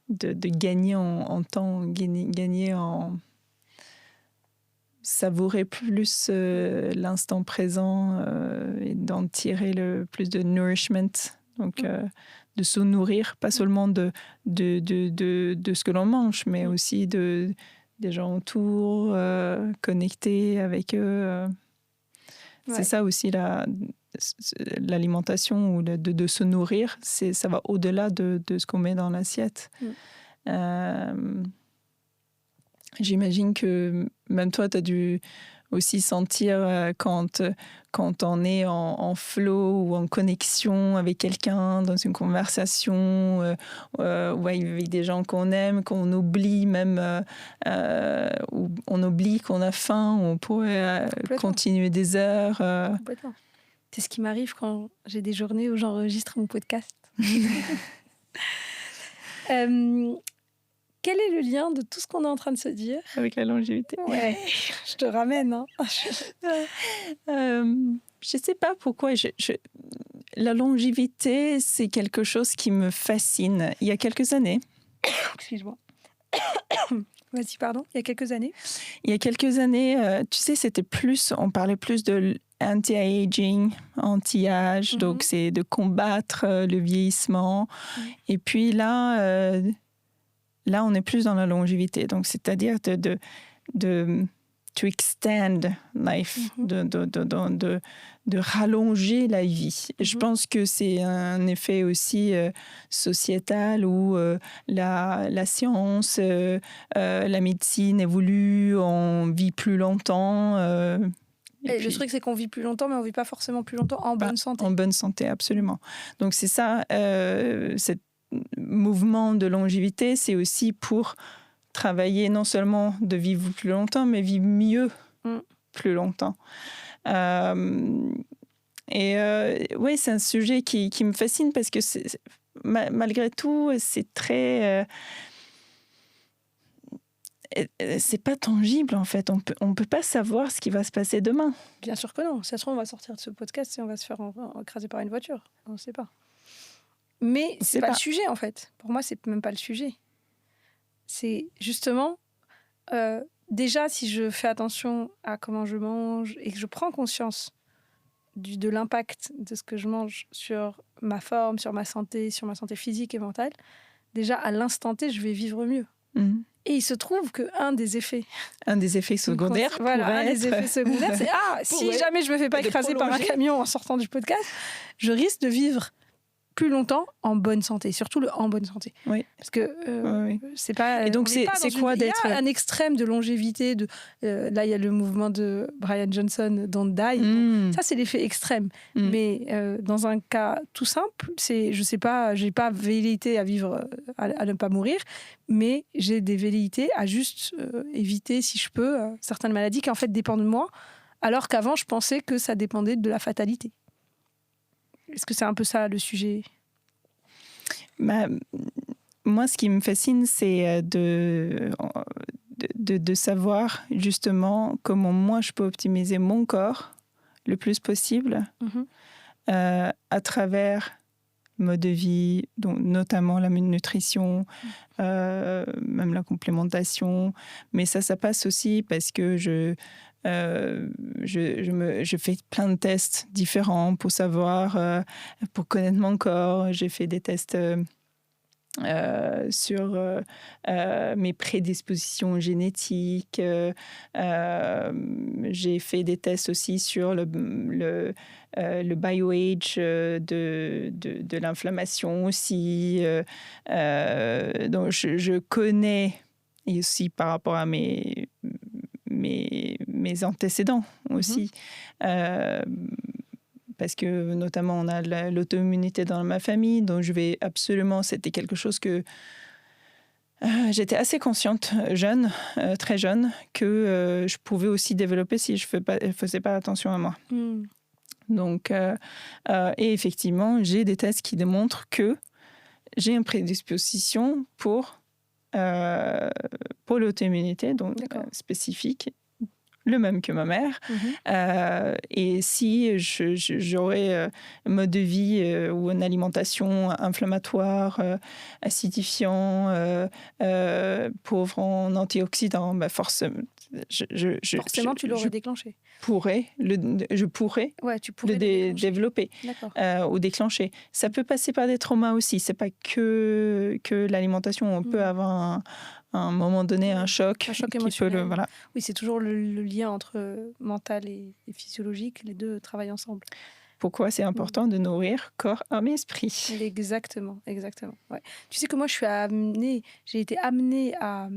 gagner en temps, gagner en savourer plus l'instant présent et d'en tirer le plus de nourishment. Donc, de se nourrir, pas seulement de ce que l'on mange, mais aussi des gens autour, connectés avec eux. C'est ça aussi l'alimentation ou de se nourrir. Ça va au-delà de ce qu'on met dans l'assiette. J'imagine que même toi, tu as dû aussi sentir quand on est en flow ou en connexion avec quelqu'un, dans une conversation, ou avec des gens qu'on aime, qu'on oublie même, ou on oublie qu'on a faim, on pourrait continuer des heures. Complètement. C'est ce qui m'arrive quand j'ai des journées où j'enregistre mon podcast. Quel est le lien de tout ce qu'on est en train de se dire avec la longévité? Ouais, je te ramène. Je sais pas pourquoi. La longévité, c'est quelque chose qui me fascine. Il y a quelques années. Excuse-moi. Vas-y, pardon. Il y a quelques années. Tu sais, on parlait plus de anti-aging, anti-âge. Donc, c'est de combattre le vieillissement. Et puis là, on est plus dans la longévité. Donc, c'est-à-dire to extend life, de rallonger la vie. Je pense que c'est un effet aussi sociétal où la science, la médecine évolue, on vit plus longtemps. Le truc, c'est qu'on vit plus longtemps, mais on ne vit pas forcément plus longtemps en bonne santé. En bonne santé, absolument. Donc, c'est ça, cette mouvement de longévité, c'est aussi pour travailler non seulement de vivre plus longtemps, mais vivre mieux plus longtemps. Oui, c'est un sujet qui me fascine parce que malgré tout, c'est très... c'est pas tangible en fait. On peut pas savoir ce qui va se passer demain. Bien sûr que non. Si ça se trouve, on va sortir de ce podcast et on va se faire écraser par une voiture. On ne sait pas. Mais c'est pas le sujet en fait. Pour moi, c'est même pas le sujet. C'est justement déjà si je fais attention à comment je mange et que je prends conscience de l'impact de ce que je mange sur ma forme, sur ma santé physique et mentale. Déjà à l'instant T, je vais vivre mieux. Et il se trouve qu'un des effets secondaires c'est si jamais je me fais pas écraser par un camion en sortant du podcast, je risque de vivre plus longtemps en bonne santé, surtout en bonne santé. Oui. Parce que c'est pas. Et donc c'est quoi d'être. Il y a un extrême de longévité. Là, il y a le mouvement de Brian Johnson, Don't Die. Ça, c'est l'effet extrême. Mais dans un cas tout simple, je sais pas, j'ai pas velléité à vivre, à ne pas mourir, mais j'ai des velléités à juste éviter, si je peux, certaines maladies qui en fait dépendent de moi, alors qu'avant, je pensais que ça dépendait de la fatalité. Est-ce que c'est un peu ça le sujet ? Moi, ce qui me fascine, c'est de savoir justement comment moi je peux optimiser mon corps le plus possible à travers le mode de vie, donc notamment la nutrition, même la complémentation. Mais ça passe aussi parce que je fais plein de tests différents pour savoir, pour connaître mon corps. J'ai fait des tests sur mes prédispositions génétiques. J'ai fait des tests aussi sur le bioage de l'inflammation aussi. Donc je connais, et aussi par rapport à mes antécédents aussi. Parce que notamment on a l'auto-immunité dans ma famille, donc je vais absolument, c'était quelque chose que j'étais assez consciente très jeune, que je pouvais aussi développer si je faisais pas attention à moi. Donc, et effectivement, j'ai des tests qui démontrent que j'ai une prédisposition pour l'auto-immunité, donc spécifique, le même que ma mère. Et si j'aurais un mode de vie ou une alimentation inflammatoire, acidifiant, pauvre en antioxydants, forcément, tu l'aurais déclenché. Je pourrais le développer ou déclencher. Ça peut passer par des traumas aussi. C'est pas que l'alimentation. On peut avoir à un moment donné un choc émotionnel. Oui, c'est toujours le lien entre mental et physiologique. Les deux travaillent ensemble. Pourquoi c'est important de nourrir corps, âme et esprit. Exactement. Ouais. Tu sais que moi, j'ai été amenée à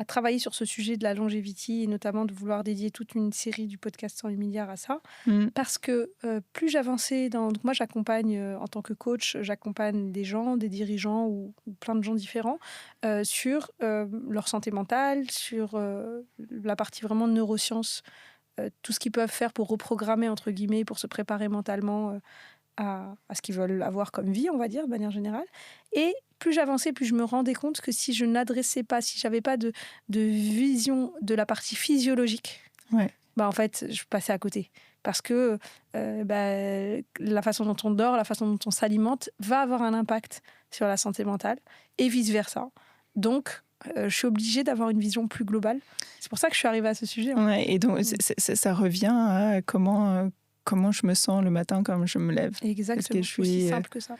travailler sur ce sujet de la longévité et notamment de vouloir dédier toute une série du podcast 108 milliards à ça. Parce que plus j'avançais donc moi, j'accompagne en tant que coach, j'accompagne des gens, des dirigeants ou plein de gens différents sur leur santé mentale, sur la partie vraiment de neurosciences, tout ce qu'ils peuvent faire pour reprogrammer, entre guillemets, pour se préparer mentalement à ce qu'ils veulent avoir comme vie, on va dire, de manière générale. Et plus j'avançais, plus je me rendais compte que si je n'adressais pas, si je n'avais pas de vision de la partie physiologique, en fait, je passais à côté. Parce que la façon dont on dort, la façon dont on s'alimente va avoir un impact sur la santé mentale et vice-versa. Donc, je suis obligée d'avoir une vision plus globale. C'est pour ça que je suis arrivée à ce sujet. Et donc, ça revient à comment je me sens le matin quand je me lève. Exactement, aussi simple que ça.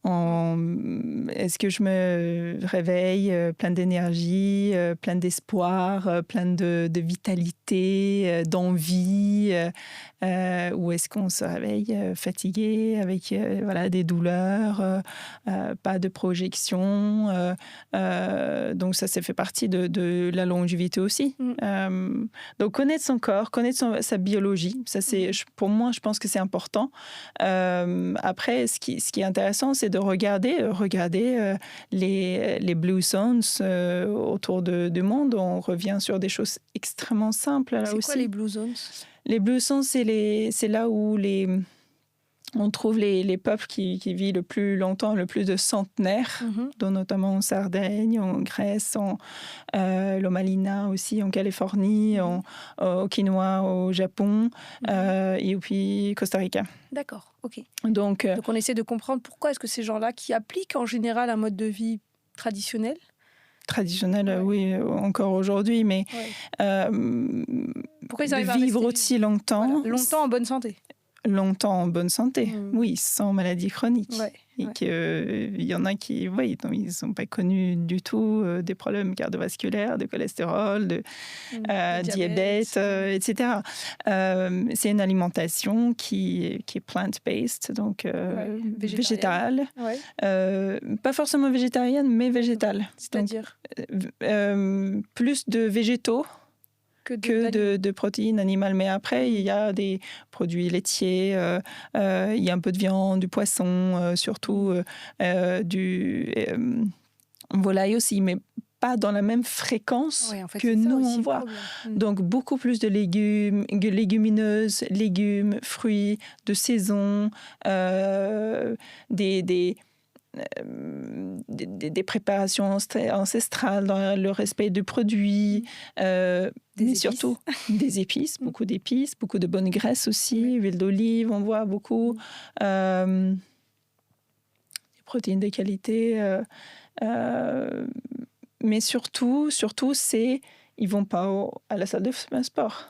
Est-ce que je me réveille plein d'énergie, plein d'espoir, plein de vitalité, d'envie, ou est-ce qu'on se réveille fatigué avec des douleurs, pas de projection. Donc ça fait partie de la longévité aussi. Donc connaître son corps, connaître sa biologie, ça c'est, pour moi, je pense que c'est important. Après, ce qui est intéressant, c'est de regarder les Blue Zones autour du monde. On revient sur des choses extrêmement simples là aussi. C'est quoi les Blue Zones ? Les Blue Zones, c'est là où On trouve les peuples qui vivent le plus longtemps, le plus de centenaires, dont notamment en Sardaigne, en Grèce, en Loma Linda aussi, en Californie, au Quinoa, au Japon, et puis Costa Rica. D'accord, ok. Donc on essaie de comprendre pourquoi est-ce que ces gens-là, qui appliquent en général un mode de vie traditionnel, oui, encore aujourd'hui, mais pourquoi ils arrivent de vivre aussi longtemps. Voilà, longtemps en bonne santé. Longtemps en bonne santé, oui, sans maladie chronique. Et qu'il y en a qui, ils ne sont pas connus du tout des problèmes cardiovasculaires, de cholestérol, de diabète, etc. C'est une alimentation qui est plant-based, donc végétale. Pas forcément végétarienne, mais végétale. C'est-à-dire plus de végétaux que de protéines animales. Mais après, il y a des produits laitiers, il y a un peu de viande, du poisson, surtout du volaille aussi, mais pas dans la même fréquence que nous, on voit. Donc, beaucoup plus de légumes, légumineuses, légumes, fruits de saison, des préparations ancestrales dans le respect du produit, mais surtout des épices, beaucoup d'épices, beaucoup de bonnes graisses aussi, huile d'olive, on voit beaucoup, des protéines de qualité, mais surtout, ils vont pas à la salle de sport.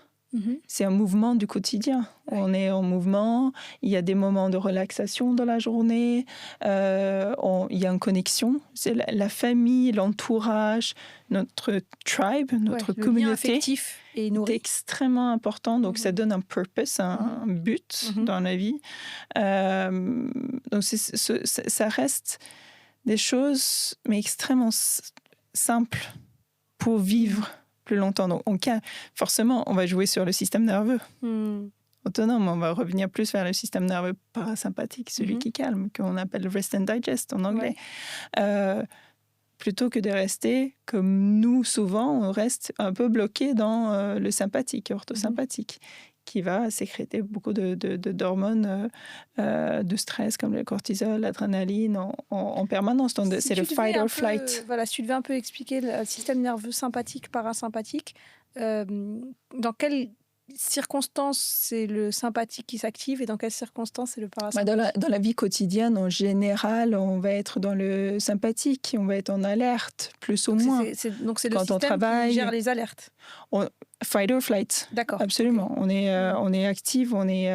C'est un mouvement du quotidien. On est en mouvement, il y a des moments de relaxation dans la journée, il y a une connexion. C'est la famille, l'entourage, notre tribe, notre communauté. Le lien affectif et nourri. C'est extrêmement important. Donc, ça donne un purpose, un but dans la vie. Donc, ça reste des choses, mais extrêmement simples pour vivre plus longtemps. Donc, forcément, on va jouer sur le système nerveux autonome. On va revenir plus vers le système nerveux parasympathique, celui qui calme, qu'on appelle rest and digest en anglais. Plutôt que de rester, comme nous, souvent, on reste un peu bloqué dans le sympathique, orthosympathique, qui va sécréter beaucoup d'hormones de stress, comme le cortisol, l'adrénaline, en permanence. Donc, c'est le fight or flight. Voilà, si tu devais un peu expliquer le système nerveux sympathique, parasympathique, dans quelles circonstances c'est le sympathique qui s'active et dans quelles circonstances c'est le parasympathique? Dans la vie quotidienne, en général, on va être dans le sympathique, on va être en alerte, plus ou moins. Donc c'est le quand système qui gère les alertes. Fight or flight. D'accord. Absolument. Okay. On est actif, on est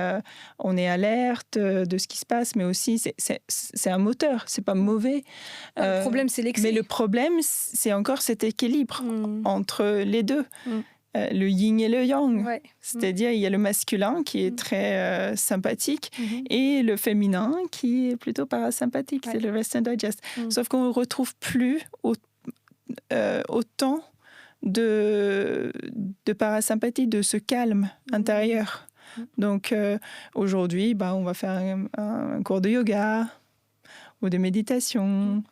alerte de ce qui se passe, mais aussi c'est un moteur, c'est pas mauvais. Le problème, c'est l'excès. Mais le problème, c'est encore cet équilibre entre les deux. Le yin et le yang. C'est-à-dire, il y a le masculin qui est très sympathique et le féminin qui est plutôt parasympathique. C'est le rest and digest. Sauf qu'on ne retrouve plus autant de parasympathie, de ce calme intérieur. Donc, aujourd'hui, on va faire un cours de yoga ou de méditation.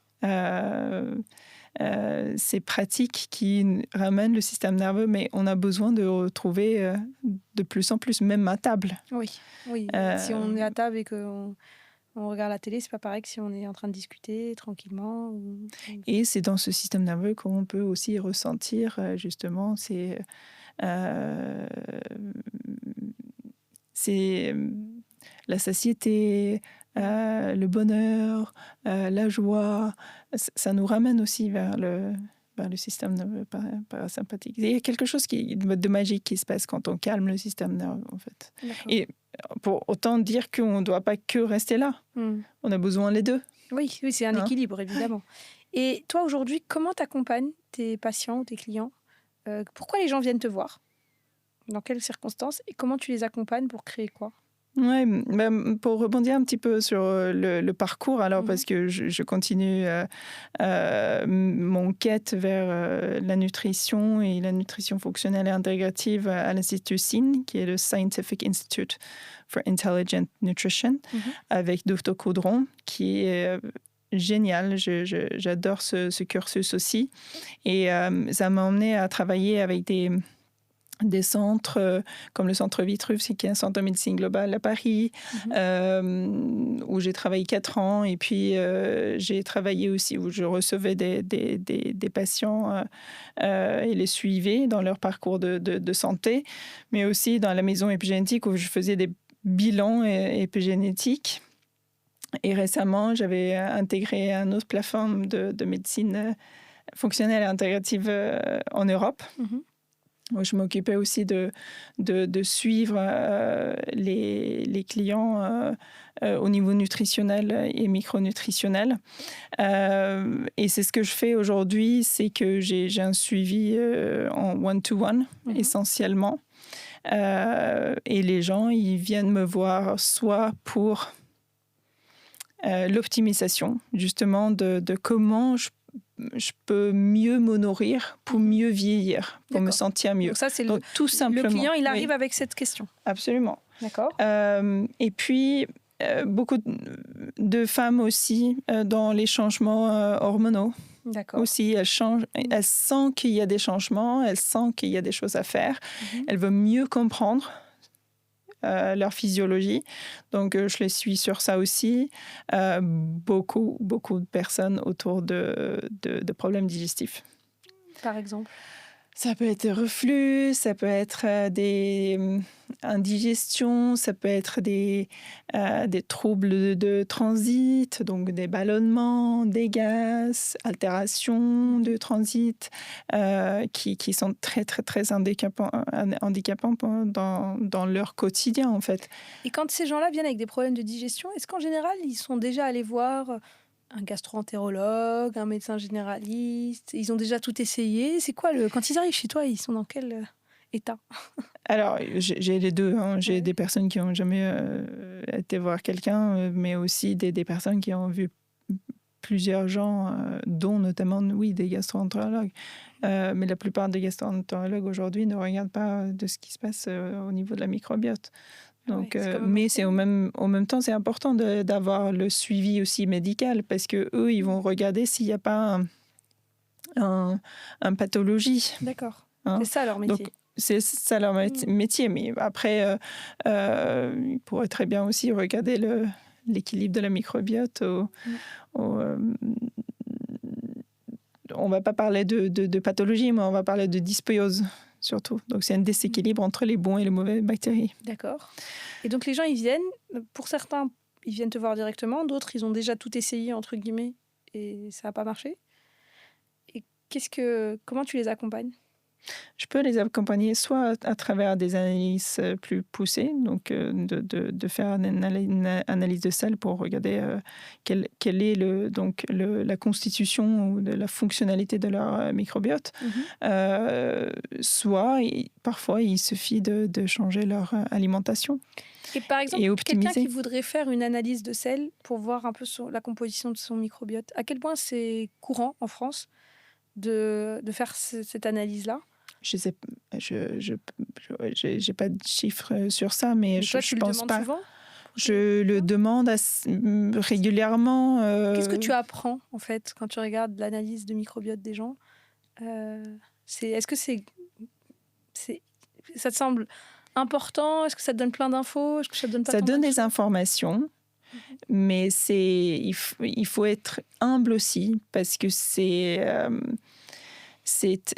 Ces pratiques qui ramènent le système nerveux, mais on a besoin de retrouver de plus en plus, même à table. Oui. Si on est à table et qu'on regarde la télé, c'est pas pareil que si on est en train de discuter tranquillement. Et c'est dans ce système nerveux qu'on peut aussi ressentir justement c'est la satiété, le bonheur, la joie. Ça nous ramène aussi vers le système nerveux parasympathique. Il y a quelque chose de magique qui se passe quand on calme le système nerveux, en fait. D'accord. Et pour autant dire qu'on ne doit pas que rester là. On a besoin les deux. Oui, c'est un équilibre, évidemment. Et toi, aujourd'hui, comment tu accompagnes tes patients ou tes clients? Pourquoi les gens viennent te voir? Dans quelles circonstances? Et comment tu les accompagnes pour créer quoi? Oui, pour rebondir un petit peu sur le parcours, alors parce que je continue mon quête vers la nutrition et la nutrition fonctionnelle et intégrative à l'Institut SIN, qui est le Scientific Institute for Intelligent Nutrition, avec Dr Caudron, qui est génial. J'adore ce cursus aussi. Et ça m'a emmené à travailler avec des centres comme le centre Vitruve, qui est un centre de médecine globale à Paris, où j'ai travaillé 4 ans. Et puis, j'ai travaillé aussi où je recevais des patients et les suivais dans leur parcours de santé, mais aussi dans la maison épigénétique où je faisais des bilans épigénétiques. Et récemment, j'avais intégré un autre plateforme de médecine fonctionnelle et intégrative en Europe. Où je m'occupais aussi de suivre les clients au niveau nutritionnel et micronutritionnel. Et c'est ce que je fais aujourd'hui, c'est que j'ai un suivi en one-to-one essentiellement. Et les gens, ils viennent me voir soit pour l'optimisation, justement, de comment je peux mieux me nourrir pour mieux vieillir, pour me sentir mieux. Donc ça, c'est tout simplement. Le client, il arrive avec cette question. Absolument. D'accord. Et puis, beaucoup de femmes aussi dans les changements hormonaux. D'accord. Aussi, elles sentent qu'il y a des changements, elles sentent qu'il y a des choses à faire. Elles veulent mieux comprendre leur physiologie. Donc, je les suis sur ça aussi. Beaucoup de personnes autour de problèmes digestifs. Par exemple? Ça peut être reflux, ça peut être des indigestions, ça peut être des troubles de transit, donc des ballonnements, des gaz, altérations de transit qui sont très, très, très handicapants dans leur quotidien, en fait. Et quand ces gens-là viennent avec des problèmes de digestion, est-ce qu'en général, ils sont déjà allés voir un gastro-entérologue, un médecin généraliste? Ils ont déjà tout essayé? C'est quoi quand ils arrivent chez toi, ils sont dans quel état? Alors, j'ai les deux. J'ai des personnes qui n'ont jamais été voir quelqu'un, mais aussi des personnes qui ont vu plusieurs gens, dont notamment, oui, des gastro-entérologues. Mais la plupart des gastro-entérologues aujourd'hui ne regardent pas de ce qui se passe au niveau de la microbiote. Donc, mais c'est au même temps, c'est important d'avoir le suivi aussi médical parce que eux, ils vont regarder s'il n'y a pas un pathologie. D'accord. C'est ça leur métier. Donc, c'est ça leur métier. Mais après, ils pourraient très bien aussi regarder l'équilibre de la microbiote. On ne va pas parler de pathologie, mais on va parler de dysbiose. Surtout. Donc, c'est un déséquilibre entre les bons et les mauvais bactéries. D'accord. Et donc, les gens, ils viennent, pour certains, ils viennent te voir directement, d'autres, ils ont déjà tout essayé, entre guillemets, et ça n'a pas marché. Et comment tu les accompagnes? Je peux les accompagner soit à travers des analyses plus poussées, donc de faire une analyse de sel pour regarder quelle est la constitution ou la fonctionnalité de leur microbiote. Soit, parfois, il suffit de changer leur alimentation. Et par exemple, quelqu'un qui voudrait faire une analyse de sel pour voir un peu la composition de son microbiote, à quel point c'est courant en France de faire cette analyse-là? Je sais, j'ai pas de chiffres sur ça, mais je pense pas. Souvent? Je le demande régulièrement. Qu'est-ce que tu apprends en fait quand tu regardes l'analyse de microbiote des gens? Est-ce que ça te semble important? Est-ce que ça te donne plein d'infos? Est-ce que ça te donne pas? Ça donne des informations. Mais il faut être humble aussi parce que c'est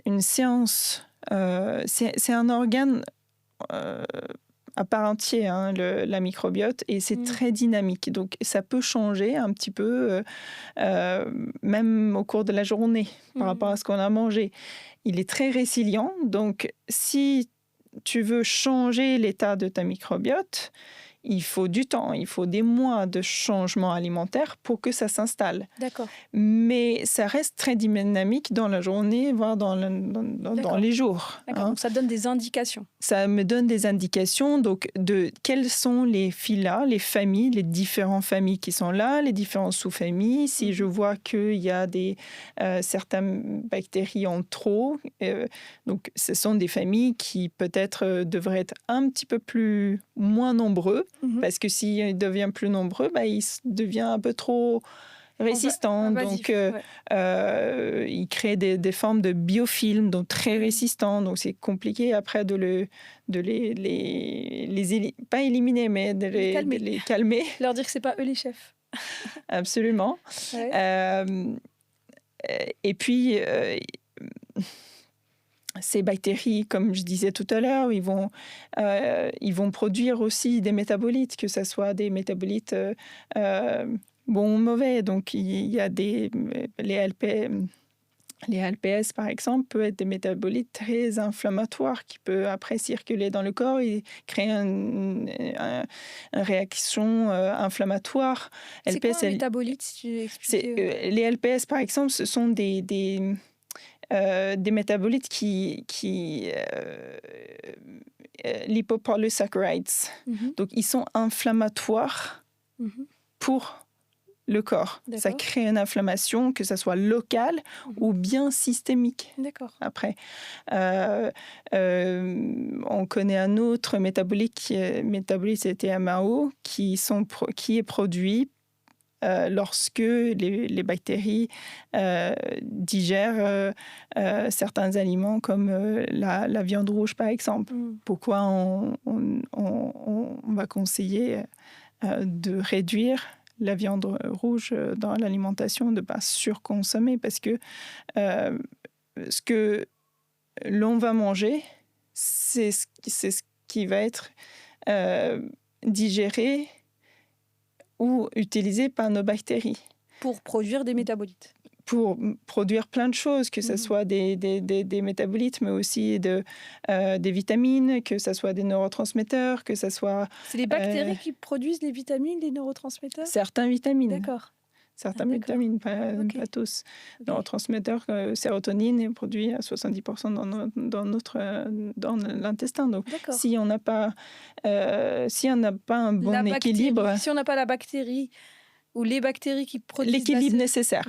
une science, c'est un organe à part entière, la microbiote, et c'est très dynamique. Donc, ça peut changer un petit peu, même au cours de la journée, par rapport à ce qu'on a mangé. Il est très résilient. Donc, si tu veux changer l'état de ta microbiote, il faut du temps, il faut des mois de changement alimentaire pour que ça s'installe. D'accord. Mais ça reste très dynamique dans la journée, voire dans les jours. D'accord. Donc ça donne des indications. Ça me donne des indications de quelles sont les phyla, les familles, les différentes familles qui sont là, les différentes sous-familles. Si je vois qu'il y a certaines bactéries en trop, donc ce sont des familles qui peut-être devraient être un petit peu moins nombreux. Parce que s'il devient plus nombreux, il devient un peu trop résistants. Donc, ils créent des formes de biofilms, donc très résistants. Donc, c'est compliqué après de les pas éliminer, mais de les calmer. Leur dire que c'est pas eux les chefs. Absolument. Ouais. Et puis, ces bactéries, comme je disais tout à l'heure, ils vont produire aussi des métabolites, que ce soit des métabolites bons ou mauvais. Donc, il y a les LPS, par exemple, peuvent être des métabolites très inflammatoires qui peuvent après circuler dans le corps et créer une réaction inflammatoire. C'est quoi un métabolite, si tu expliques? Les LPS, par exemple, ce sont des métabolites qui lipopolysaccharides. Donc, ils sont inflammatoires pour le corps. D'accord. Ça crée une inflammation, que ce soit locale ou bien systémique. D'accord. Après. On connaît un autre métabolite, c'était MAO, qui est produit lorsque les bactéries digèrent certains aliments comme la viande rouge, par exemple. Pourquoi on va conseiller de réduire la viande rouge dans l'alimentation, de ne pas surconsommer, parce que ce que l'on va manger, c'est ce qui va être digéré ou utilisé par nos bactéries. Pour produire des métabolites. Pour produire plein de choses, que ce soit des métabolites, mais aussi des vitamines, que ce soit des neurotransmetteurs, que ce soit... C'est les bactéries qui produisent les vitamines, les neurotransmetteurs? Certains vitamines. D'accord. Certaines vitamines, pas tous. Neurotransmetteurs, sérotonine est produit à 70% dans l'intestin. Donc, si on n'a pas un bon équilibre... Si on n'a pas la bactérie ou les bactéries qui produisent... L'équilibre nécessaire.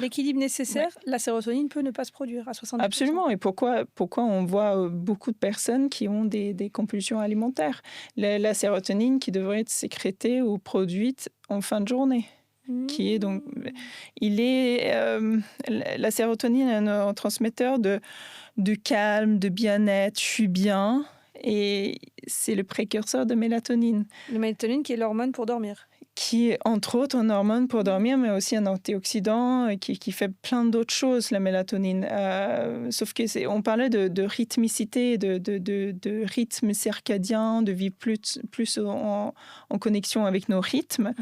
La sérotonine peut ne pas se produire à 70%. Absolument. Et pourquoi on voit beaucoup de personnes qui ont des compulsions alimentaires? La sérotonine qui devrait être sécrétée ou produite en fin de journée. Qui est donc, la sérotonine est un neurotransmetteur de calme, de bien-être, je suis bien, et c'est le précurseur de mélatonine. La mélatonine qui est l'hormone pour dormir. Qui est entre autres une hormone pour dormir, mais aussi un antioxydant qui fait plein d'autres choses, la mélatonine. Sauf que on parlait de rythmicité, de rythme circadien, de vie plus en connexion avec nos rythmes.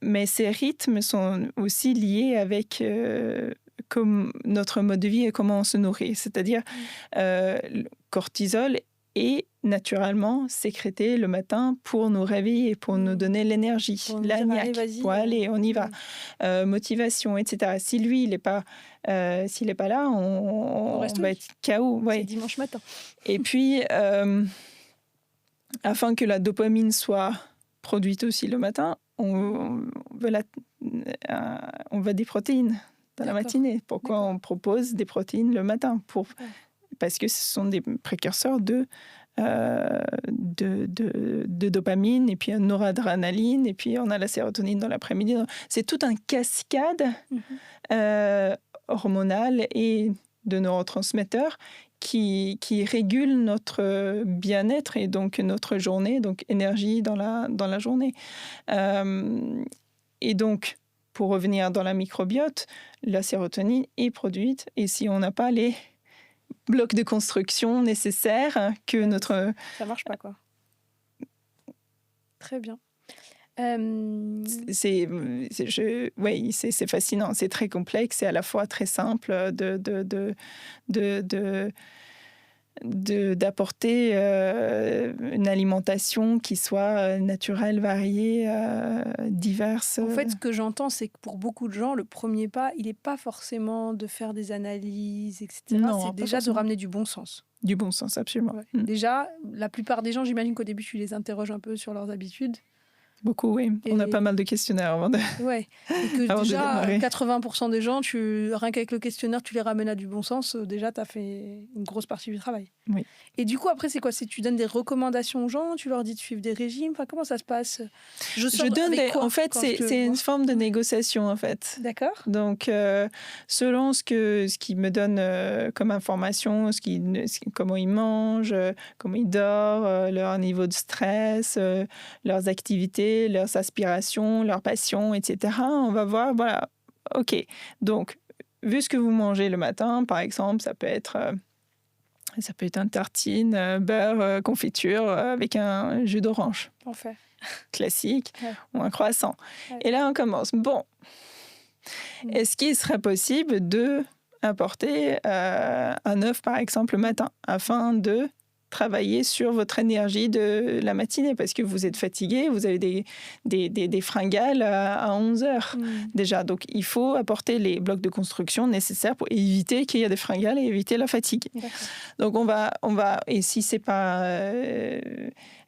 Mais ces rythmes sont aussi liés avec comme notre mode de vie et comment on se nourrit. C'est-à-dire, le cortisol est naturellement sécrété le matin pour nous réveiller, pour nous donner l'énergie, la niaque, pour aller, on y va. Motivation, etc. Si lui, il n'est pas, s'il n'est pas là, on va être KO. Ouais. C'est dimanche matin. Et puis, afin que la dopamine soit produite aussi le matin, on veut des protéines dans la matinée. Pourquoi on propose des protéines le matin? Parce que ce sont des précurseurs de dopamine, et puis une noradrénaline, et puis on a la sérotonine dans l'après-midi. C'est tout un cascade hormonal et de neurotransmetteurs qui régule notre bien-être et donc notre journée, donc énergie dans la journée. Et donc, pour revenir dans la microbiote, la sérotonine est produite, et si on n'a pas les blocs de construction nécessaires que notre... Ça marche pas, quoi. Très bien. C'est fascinant, c'est très complexe et à la fois très simple d'apporter une alimentation qui soit naturelle, variée, diverse. En fait, ce que j'entends, c'est que pour beaucoup de gens, le premier pas, il n'est pas forcément de faire des analyses, etc. Non, c'est déjà de ramener du bon sens. Du bon sens, absolument. Ouais. Déjà, la plupart des gens, j'imagine qu'au début, tu les interroges un peu sur leurs habitudes. Beaucoup, oui. On a pas mal de questionnaires avant de... Ouais. Et que Avant de déjà, démarrer. 80% des gens, rien qu'avec le questionnaire, tu les ramènes à du bon sens. Déjà, tu as fait une grosse partie du travail. Oui. Et du coup, après, c'est quoi? Tu donnes des recommandations aux gens? Tu leur dis de suivre des régimes? Enfin, comment ça se passe? Je donne quoi en fait, c'est une forme de négociation, en fait. D'accord. Donc, selon ce qu'ils me donnent comme information, comment ils mangent, comment ils dorment, leur niveau de stress, leurs activités, leurs aspirations, leurs passions, etc. On va voir, voilà, OK. Donc, vu ce que vous mangez le matin, par exemple, ça peut être une tartine, beurre, confiture avec un jus d'orange. Parfait. Classique, Ouais. ou un croissant. Ouais. Et là, on commence. Bon, est-ce qu'il serait possible de apporter un œuf, par exemple, le matin, afin de travailler sur votre énergie de la matinée, parce que vous êtes fatigué, vous avez des fringales à 11 heures déjà. Donc, il faut apporter les blocs de construction nécessaires pour éviter qu'il y ait des fringales et éviter la fatigue. D'accord. Donc, on va et si c'est pas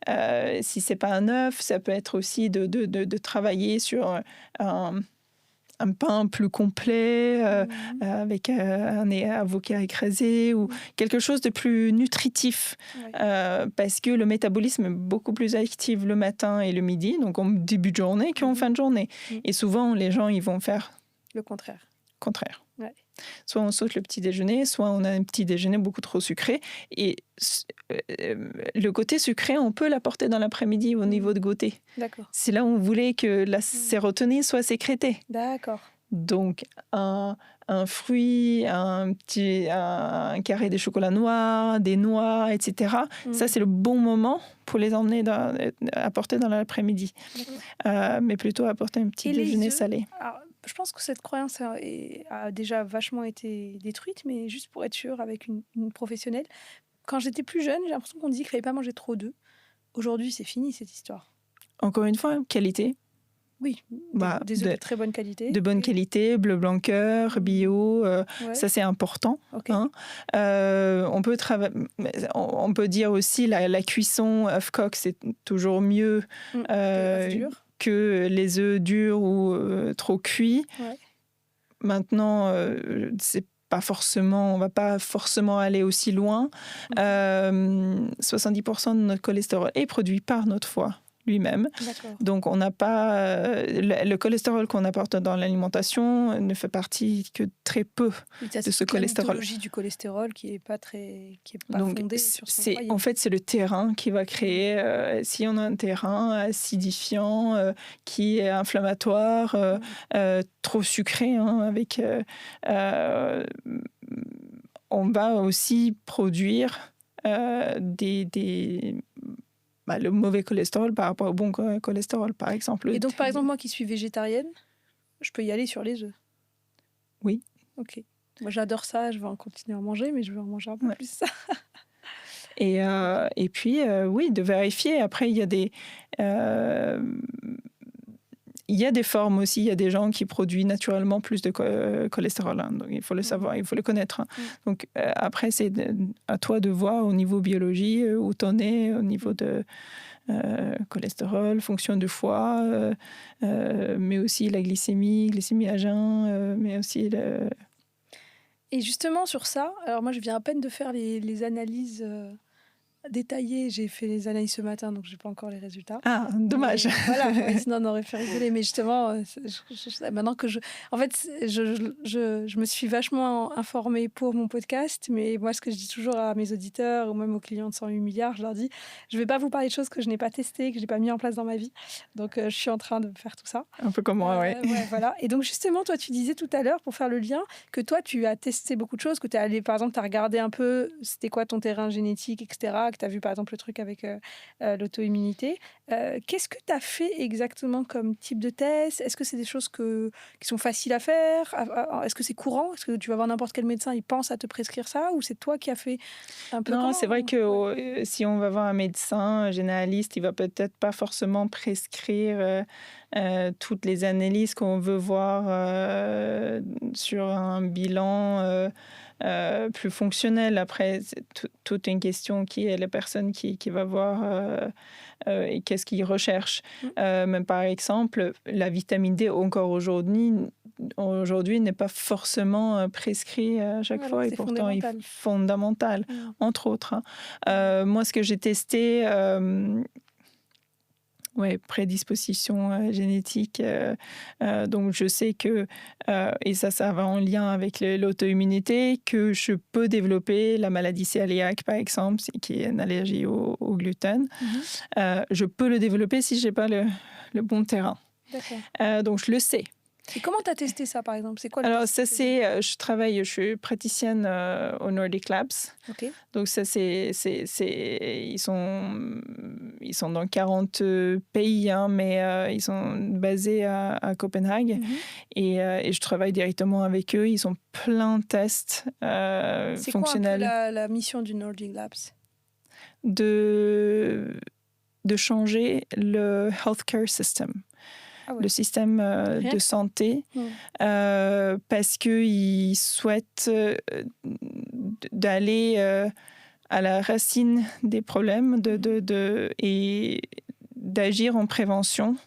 un œuf, ça peut être aussi de travailler sur un pain plus complet, avec un avocat écrasé ou quelque chose de plus nutritif. Ouais. Parce que le métabolisme est beaucoup plus actif le matin et le midi, donc en début de journée qu'en fin de journée. Et souvent, les gens, ils vont faire le contraire. Ouais. Soit on saute le petit déjeuner, soit on a un petit déjeuner beaucoup trop sucré. Et le côté sucré, on peut l'apporter dans l'après-midi au niveau de goûter. D'accord. C'est là où on voulait que la sérotonine soit sécrétée. D'accord. Donc, un fruit, un carré de chocolat noir, des noix, etc. Ça, c'est le bon moment pour les emmener apporter dans l'après-midi. Mais plutôt apporter un petit déjeuner salé. Alors, je pense que cette croyance a déjà vachement été détruite, mais juste pour être sûre avec une professionnelle. Quand j'étais plus jeune, j'ai l'impression qu'on disait qu'il ne fallait pas manger trop d'œufs. Aujourd'hui, c'est fini cette histoire. Encore une fois, qualité. Oui, des œufs de très bonne qualité. De bonne qualité, bleu blanc cœur, bio, ça c'est important. Okay. Hein. On peut dire aussi la cuisson œuf coq, c'est toujours mieux que les œufs durs ou trop cuits. Ouais. Maintenant, on va pas forcément aller aussi loin. 70% de notre cholestérol est produit par notre foie lui-même. D'accord. Donc, on n'a pas... le cholestérol qu'on apporte dans l'alimentation ne fait partie que très peu de ce cholestérol. C'est la mythologie du cholestérol qui n'est pas fondée sur son foyer. En fait, c'est le terrain qui va créer... si on a un terrain acidifiant, qui est inflammatoire, trop sucré, avec... on va aussi produire le mauvais cholestérol par rapport au bon cholestérol, par exemple. Et donc, par exemple, moi qui suis végétarienne, je peux y aller sur les œufs? Oui. Ok. Moi, j'adore ça, je vais en continuer à manger, mais je vais en manger un peu plus ça. Et puis, oui, de vérifier. Après, il y a des formes aussi. Il y a des gens qui produisent naturellement plus de cholestérol. Hein. Donc, il faut le savoir, il faut le connaître. Hein. Donc, après, c'est à toi de voir au niveau biologie où tu en es, au niveau de cholestérol, fonction du foie, mais aussi la glycémie à jeun, mais aussi le... Et justement, sur ça, alors moi, je viens à peine de faire les analyses... détaillé, j'ai fait les analyses ce matin, donc je n'ai pas encore les résultats. Ah, dommage. Mais, voilà, sinon on aurait fait rigoler. Mais justement, maintenant que en fait, je me suis vachement informée pour mon podcast, mais moi, ce que je dis toujours à mes auditeurs ou même aux clients de 108 milliards, je leur dis, je ne vais pas vous parler de choses que je n'ai pas testées, que je n'ai pas mis en place dans ma vie. Donc, je suis en train de faire tout ça. Un peu comme moi, oui. Voilà. Et donc, justement, toi, tu disais tout à l'heure, pour faire le lien, que toi, tu as testé beaucoup de choses, que tu es allé, par exemple, tu as regardé un peu, c'était quoi ton terrain génétique, etc., que tu as vu par exemple le truc avec l'auto-immunité. Qu'est-ce que tu as fait exactement comme type de test? Est-ce que c'est des choses qui sont faciles à faire? Est-ce que c'est courant? Est-ce que tu vas voir n'importe quel médecin, il pense à te prescrire ça? Ou c'est toi qui as fait un peu? Non, c'est vrai que si on va voir un médecin généraliste, il va peut-être pas forcément prescrire toutes les analyses qu'on veut voir sur un bilan plus fonctionnel. Après, c'est toute une question qui est la personne qui va voir et qu'est-ce qu'il recherche. Mais par exemple, la vitamine D, encore aujourd'hui n'est pas forcément prescrit à chaque fois, et pourtant il est fondamental, entre autres. Moi, ce que j'ai testé, prédisposition génétique, donc je sais que, et ça va en lien avec l'auto-immunité, que je peux développer la maladie cœliaque, par exemple, qui est une allergie au gluten. Je peux le développer si je n'ai pas le bon terrain. Donc je le sais. Et comment tu as testé ça, par exemple? C'est quoi Alors, ça, je suis praticienne au Nordic Labs. Donc, ça, ils sont dans 40 pays, hein, mais ils sont basés à Copenhague. Et je travaille directement avec eux. Ils ont plein de tests fonctionnels. C'est quoi un peu la mission du Nordic Labs? De changer le healthcare system. Le système de santé, parce qu'ils souhaitent d'aller à la racine des problèmes et d'agir en prévention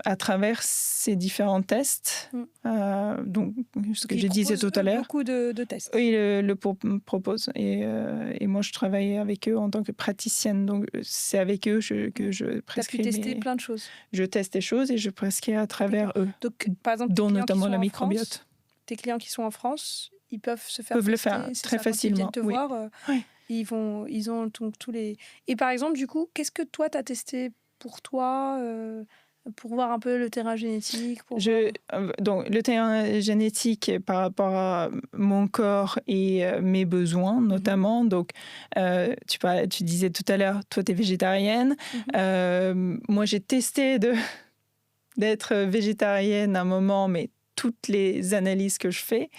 à travers ces différents tests. Donc, ce que je disais tout à l'heure. Beaucoup de tests. Oui, le propose. Et moi, je travaille avec eux en tant que praticienne. Donc, c'est avec eux que je prescris. Tu as pu tester plein de choses. Je teste des choses et je prescris à travers eux. Donc, par exemple, dont notamment la microbiote. Tes clients qui sont en France, ils peuvent se faire le faire très facilement. Ils viennent te voir. Ils ont tous les... Et par exemple, du coup, qu'est-ce que toi, tu as testé pour toi pour voir un peu le terrain génétique? Donc, le terrain génétique par rapport à mon corps et mes besoins, notamment. Donc, tu disais tout à l'heure, toi, tu es végétarienne. Moi, j'ai testé d'être végétarienne à un moment, mais toutes les analyses que je fais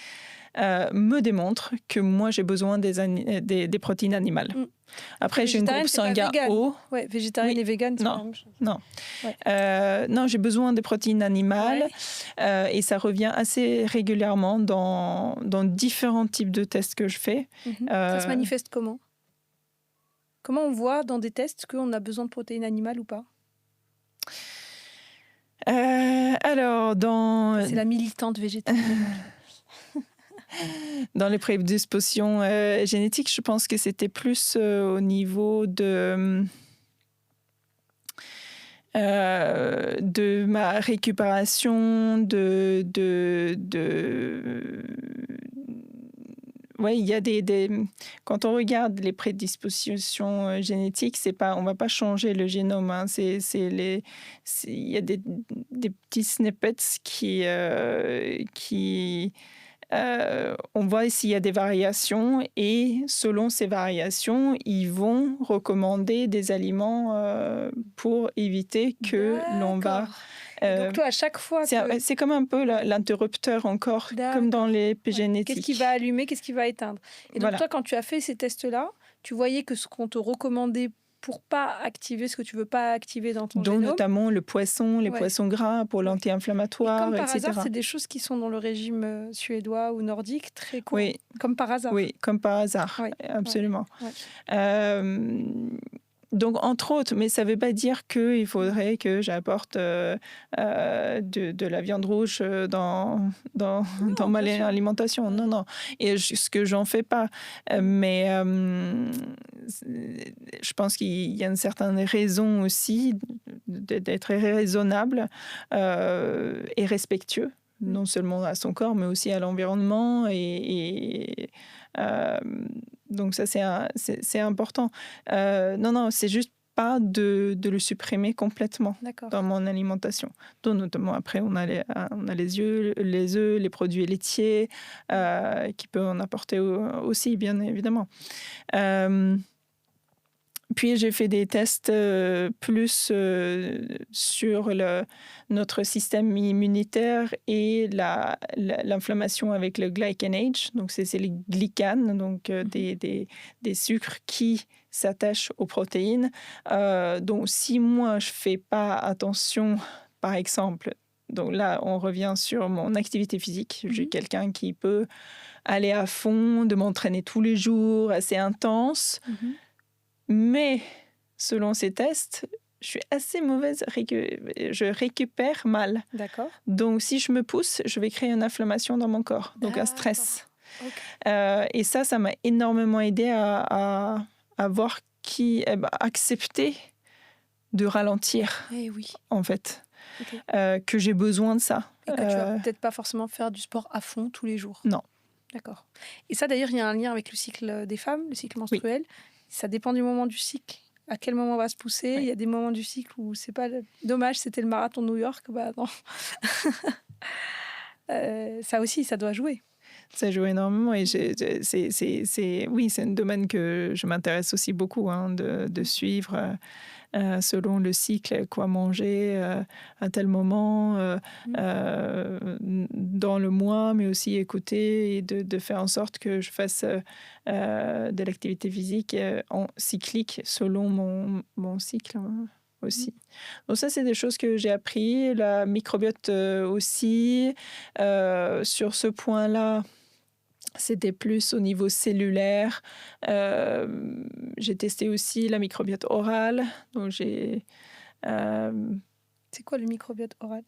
me démontrent que moi, j'ai besoin des protéines animales. Après, j'ai une groupe sanguin haut. Ouais, végétarienne et végane, c'est pas la même chose. Non. Non, j'ai besoin des protéines animales et ça revient assez régulièrement dans différents types de tests que je fais. Ça se manifeste comment? Comment on voit dans des tests qu'on a besoin de protéines animales ou pas? Alors, c'est la militante végétarienne. Dans les prédispositions génétiques, je pense que c'était plus au niveau de ma récupération, ouais, il y a quand on regarde les prédispositions génétiques, on va pas changer le génome, hein. Il y a des petits snippets qui on voit s'il y a des variations, et selon ces variations, ils vont recommander des aliments pour éviter que l'on va... donc toi, à chaque fois... C'est comme un peu l'interrupteur encore, comme dans les génétiques. Qu'est-ce qui va allumer, qu'est-ce qui va éteindre? Et donc toi, quand tu as fait ces tests-là, tu voyais que ce qu'on te recommandait pour pas activer ce que tu veux pas activer dans ton génome. Notamment le poisson, les poissons gras pour l'anti-inflammatoire, comme par etc. hasard, c'est des choses qui sont dans le régime suédois ou nordique très courant. Oui. Comme par hasard. Oui, comme par hasard, absolument. Donc, entre autres, mais ça ne veut pas dire qu'il faudrait que j'apporte de la viande rouge dans ma alimentation. Non. Et ce que j'en fais pas. Mais je pense qu'il y a une certaine raison aussi d'être raisonnable et respectueux, non seulement à son corps, mais aussi à l'environnement. Donc ça, c'est important. Non, c'est juste pas de le supprimer complètement dans mon alimentation. Donc, notamment, après, on a les œufs, les produits laitiers qui peuvent en apporter aussi, bien évidemment. Puis, j'ai fait des tests plus sur notre système immunitaire et l'inflammation avec le glycanage. Donc, c'est les glycanes, donc des sucres qui s'attachent aux protéines. Donc, si moi, je ne fais pas attention, par exemple, Donc là, on revient sur mon activité physique. Je suis quelqu'un qui peut aller à fond, de m'entraîner tous les jours, assez intense. Mais selon ces tests, je suis assez mauvaise, je récupère mal. D'accord. Donc si je me pousse, je vais créer une inflammation dans mon corps, donc un stress. Okay. Et ça m'a énormément aidé à voir accepter de ralentir, en fait. Que j'ai besoin de ça. Et que tu vas peut-être pas forcément faire du sport à fond tous les jours. Non. D'accord. Et ça, d'ailleurs, il y a un lien avec le cycle des femmes, le cycle menstruel. Ça dépend du moment du cycle. À quel moment on va se pousser. Il y a des moments du cycle où c'est pas... Dommage, c'était le marathon de New York. Bah non. Ça aussi, ça doit jouer. Ça joue énormément et c'est un domaine que je m'intéresse aussi beaucoup, de suivre selon le cycle, quoi manger à tel moment dans le mois, mais aussi écouter et de faire en sorte que je fasse de l'activité physique en cyclique selon mon cycle. Aussi. Donc ça, c'est des choses que j'ai appris. La microbiote aussi. Sur ce point-là, c'était plus au niveau cellulaire. J'ai testé aussi la microbiote orale. Donc c'est quoi le microbiote oral?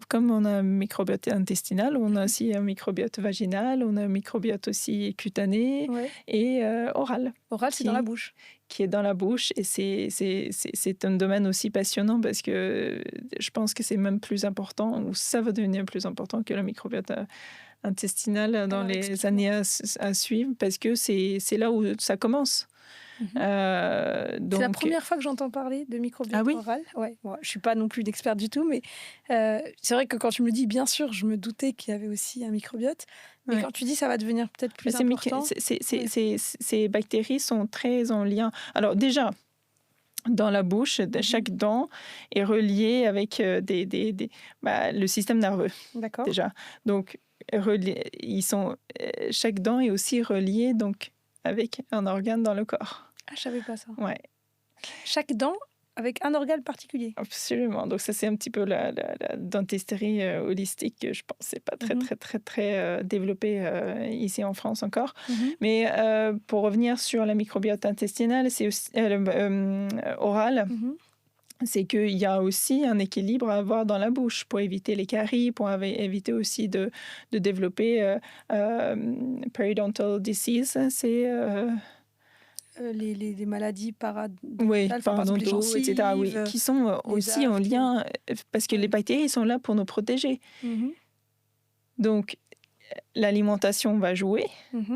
Comme on a un microbiote intestinal, on a aussi un microbiote vaginal, on a un microbiote aussi cutané et oral. Oral, c'est dans la bouche. Qui est dans la bouche. Et c'est un domaine aussi passionnant parce que je pense que c'est même plus important, ou ça va devenir plus important que le microbiote intestinal dans les années à suivre, parce que c'est là où ça commence. Donc... c'est la première fois que j'entends parler de microbiote oral. Ouais, bon, je ne suis pas non plus d'expert du tout, mais c'est vrai que quand tu me le dis, bien sûr, je me doutais qu'il y avait aussi un microbiote. Mais quand tu dis ça va devenir peut-être plus important... Ces bactéries sont très en lien. Alors déjà, dans la bouche, chaque dent est reliée avec le système nerveux. D'accord. Déjà. Donc, chaque dent est aussi reliée donc, avec un organe dans le corps. Ah, je savais pas ça. Ouais. Chaque dent avec un organe particulier. Absolument. Donc ça, c'est un petit peu la dentisterie holistique que je pense n'est pas très développée ici en France encore. Mais pour revenir sur la microbiote intestinale, c'est aussi orale. C'est qu'il y a aussi un équilibre à avoir dans la bouche pour éviter les caries, pour éviter aussi de développer periodontal disease. C'est... les maladies parodontaux, etc. Oui, qui sont aussi en lien, parce que les bactéries sont là pour nous protéger. Donc, l'alimentation va jouer.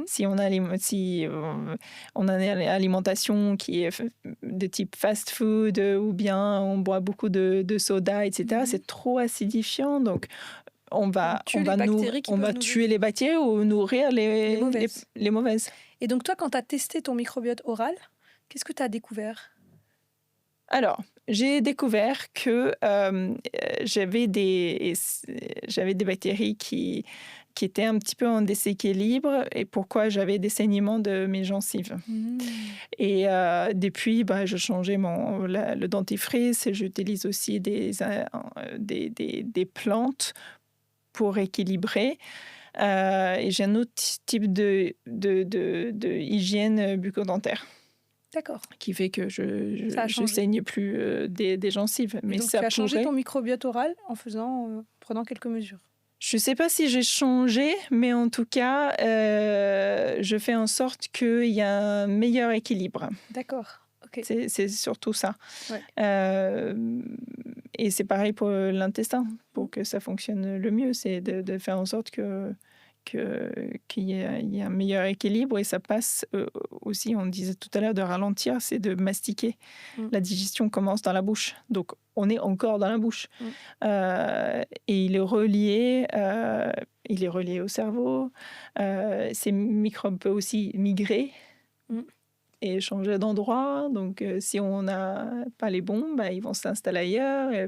Si on a une alimentation qui est de type fast food, ou bien on boit beaucoup de soda, etc., c'est trop acidifiant. Donc, on va tuer les bactéries ou nourrir les mauvaises. Et donc, toi, quand tu as testé ton microbiote oral, qu'est-ce que tu as découvert? Alors, j'ai découvert que j'avais des bactéries qui étaient un petit peu en déséquilibre, et pourquoi j'avais des saignements de mes gencives. Et depuis, je changeais le dentifrice, et j'utilise aussi des plantes pour équilibrer. Et j'ai un autre type de hygiène bucco-dentaire. D'accord. Qui fait que je saigne plus des gencives. Mais donc, tu as changé ton microbiote oral en prenant quelques mesures? Je ne sais pas si j'ai changé, mais en tout cas, je fais en sorte qu'il y a un meilleur équilibre. D'accord. Okay. C'est surtout ça. Ouais. Et c'est pareil pour l'intestin. Pour que ça fonctionne le mieux, c'est de faire en sorte qu'il y ait un meilleur équilibre, et ça passe aussi, on disait tout à l'heure, de ralentir, c'est de mastiquer. La digestion commence dans la bouche, donc on est encore dans la bouche. Et il est relié au cerveau. Ces microbes peuvent aussi migrer et changer d'endroit, donc si on n'a pas les bons, ils vont s'installer ailleurs et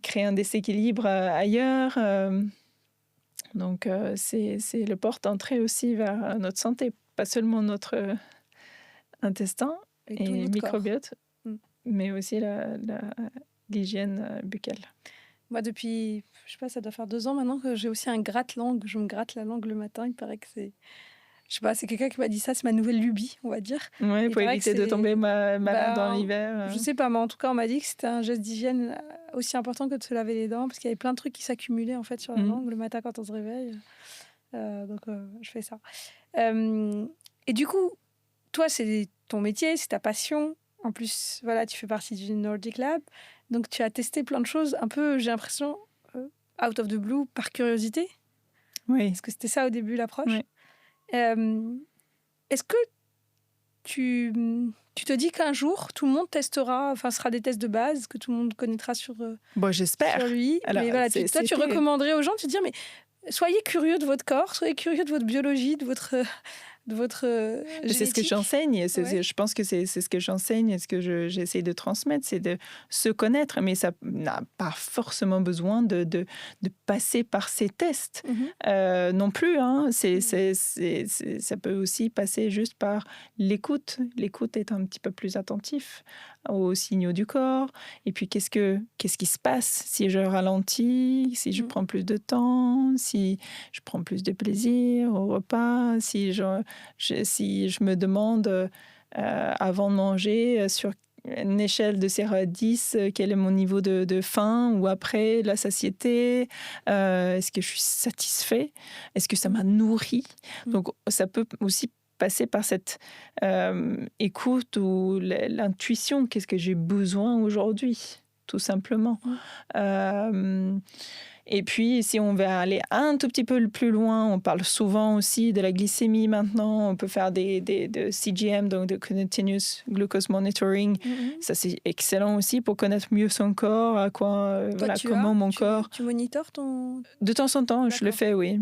créer un déséquilibre ailleurs. Donc, c'est le porte-entrée aussi vers notre santé, pas seulement notre intestin et microbiote, mais aussi l'hygiène buccale. Moi, depuis, je sais pas, ça doit faire 2 ans maintenant que j'ai aussi un gratte-langue. Je me gratte la langue le matin. Il paraît que c'est... Je sais pas, c'est quelqu'un qui m'a dit ça, c'est ma nouvelle lubie, on va dire. Ouais, Il pour paraît que éviter de tomber c'est... malade dans Ben, l'hiver. je sais pas, mais en tout cas, on m'a dit que c'était un geste d'hygiène aussi important que de se laver les dents, parce qu'il y avait plein de trucs qui s'accumulaient en fait sur la langue le matin quand on se réveille. Donc, je fais ça. Et du coup, toi, c'est ton métier, c'est ta passion. En plus, voilà, tu fais partie du Nordic Lab. Donc, tu as testé plein de choses, un peu, j'ai l'impression, out of the blue, par curiosité. Oui. Parce que c'était ça au début, l'approche. Oui. Est-ce que tu te dis qu'un jour, tout le monde testera, enfin, ce sera des tests de base, que tout le monde connaîtra sur, Bon, j'espère. sur lui. Alors, mais voilà, toi, tu recommanderais aux gens de se dire, mais soyez curieux de votre corps, soyez curieux de votre biologie, de votre c'est ce que j'enseigne. Ouais. Je pense que c'est ce que j'enseigne, ce que j'essaie de transmettre, c'est de se connaître. Mais ça n'a pas forcément besoin de passer par ces tests non plus. Hein. Ça peut aussi passer juste par l'écoute. L'écoute est un petit peu plus attentif aux signaux du corps. Et puis, qu'est-ce qui se passe si je ralentis, si je prends plus de temps, si je prends plus de plaisir au repas, si je me demande avant de manger sur une échelle de 0 à 10, quel est mon niveau de faim ou après la satiété, est-ce que je suis satisfait, est-ce que ça m'a nourri. Donc ça peut aussi passer par cette écoute ou l'intuition, qu'est-ce que j'ai besoin aujourd'hui, tout simplement. Et puis, si on veut aller un tout petit peu plus loin, on parle souvent aussi de la glycémie maintenant. On peut faire de CGM, donc de Continuous Glucose Monitoring. Ça, c'est excellent aussi pour connaître mieux son corps, à quoi, comment mon corps... Tu monitores ton... De temps en temps, je le fais, oui.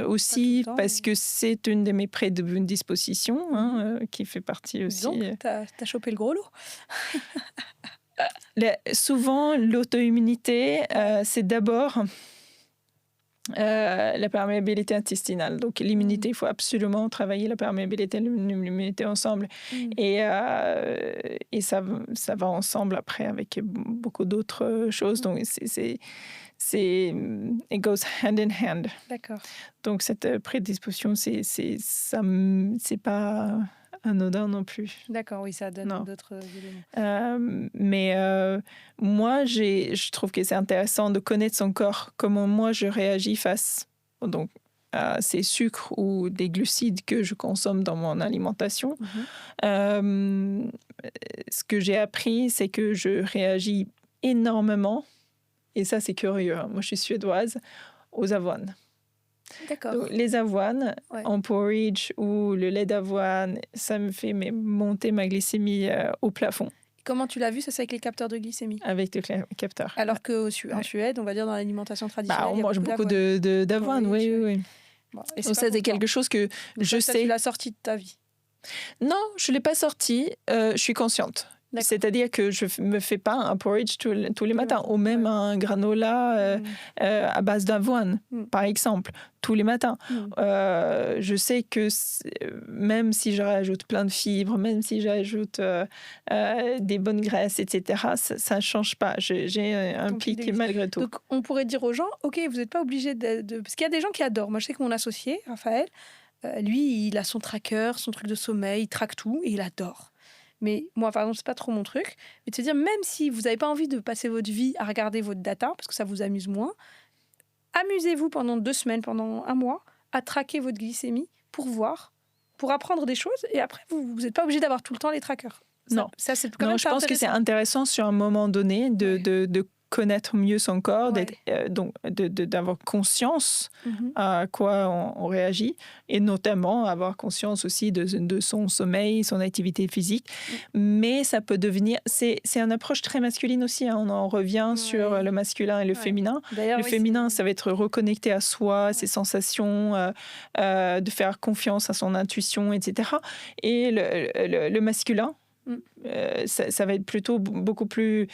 Aussi parce que c'est une de mes prédispositions qui fait partie aussi... Donc, t'as chopé le gros lot. Souvent, l'auto-immunité, c'est d'abord la perméabilité intestinale. Donc, l'immunité, il faut absolument travailler la perméabilité et l'immunité ensemble. Et ça va ensemble après avec beaucoup d'autres choses. Donc, it goes hand in hand. D'accord. Donc, cette prédisposition, c'est pas anodin non plus. D'accord, oui, ça donne d'autres éléments. Mais moi, je trouve que c'est intéressant de connaître son corps, comment moi je réagis face à ces sucres ou des glucides que je consomme dans mon alimentation. Ce que j'ai appris, c'est que je réagis énormément, et ça c'est curieux, hein. Moi je suis suédoise, aux avoines. D'accord. Donc, les avoines en porridge ou le lait d'avoine, ça me fait monter ma glycémie au plafond. Comment tu l'as vu, ça c'est avec les capteurs de glycémie? Avec les capteurs. Alors qu'en Suède, on va dire dans l'alimentation traditionnelle, on mange beaucoup d'avoine, oui. Bon, et ça c'est quelque chose que je sais. Tu l'as sorti de ta vie? Non, je ne l'ai pas sorti, je suis consciente. D'accord. C'est-à-dire que je ne me fais pas un porridge tous les matins, ou même un granola à base d'avoine, par exemple, tous les matins. Je sais que même si je rajoute plein de fibres, même si j'ajoute des bonnes graisses, etc., ça ne change pas. J'ai un pic malgré tout. Donc, on pourrait dire aux gens, OK, vous n'êtes pas obligé de... Parce qu'il y a des gens qui adorent. Moi, je sais que mon associé, Raphaël, lui, il a son tracker, son truc de sommeil, il traque tout et il adore. Mais moi, par exemple, c'est pas trop mon truc. Mais de se dire, même si vous n'avez pas envie de passer votre vie à regarder votre data, parce que ça vous amuse moins, amusez-vous pendant 2 semaines, pendant 1 mois, à traquer votre glycémie pour voir, pour apprendre des choses. Et après, vous n'êtes pas obligé d'avoir tout le temps les trackers. Non, c'est quand même je pense que c'est intéressant sur un moment donné de connaître mieux son corps, d'avoir conscience à quoi on réagit, et notamment avoir conscience aussi de son sommeil, son activité physique. Mais ça peut devenir... C'est une approche très masculine aussi, hein. On en revient sur le masculin et le féminin. Le féminin, ça va être reconnecté à soi, à ses sensations, de faire confiance à son intuition, etc. Et le masculin, ça va être plutôt beaucoup plus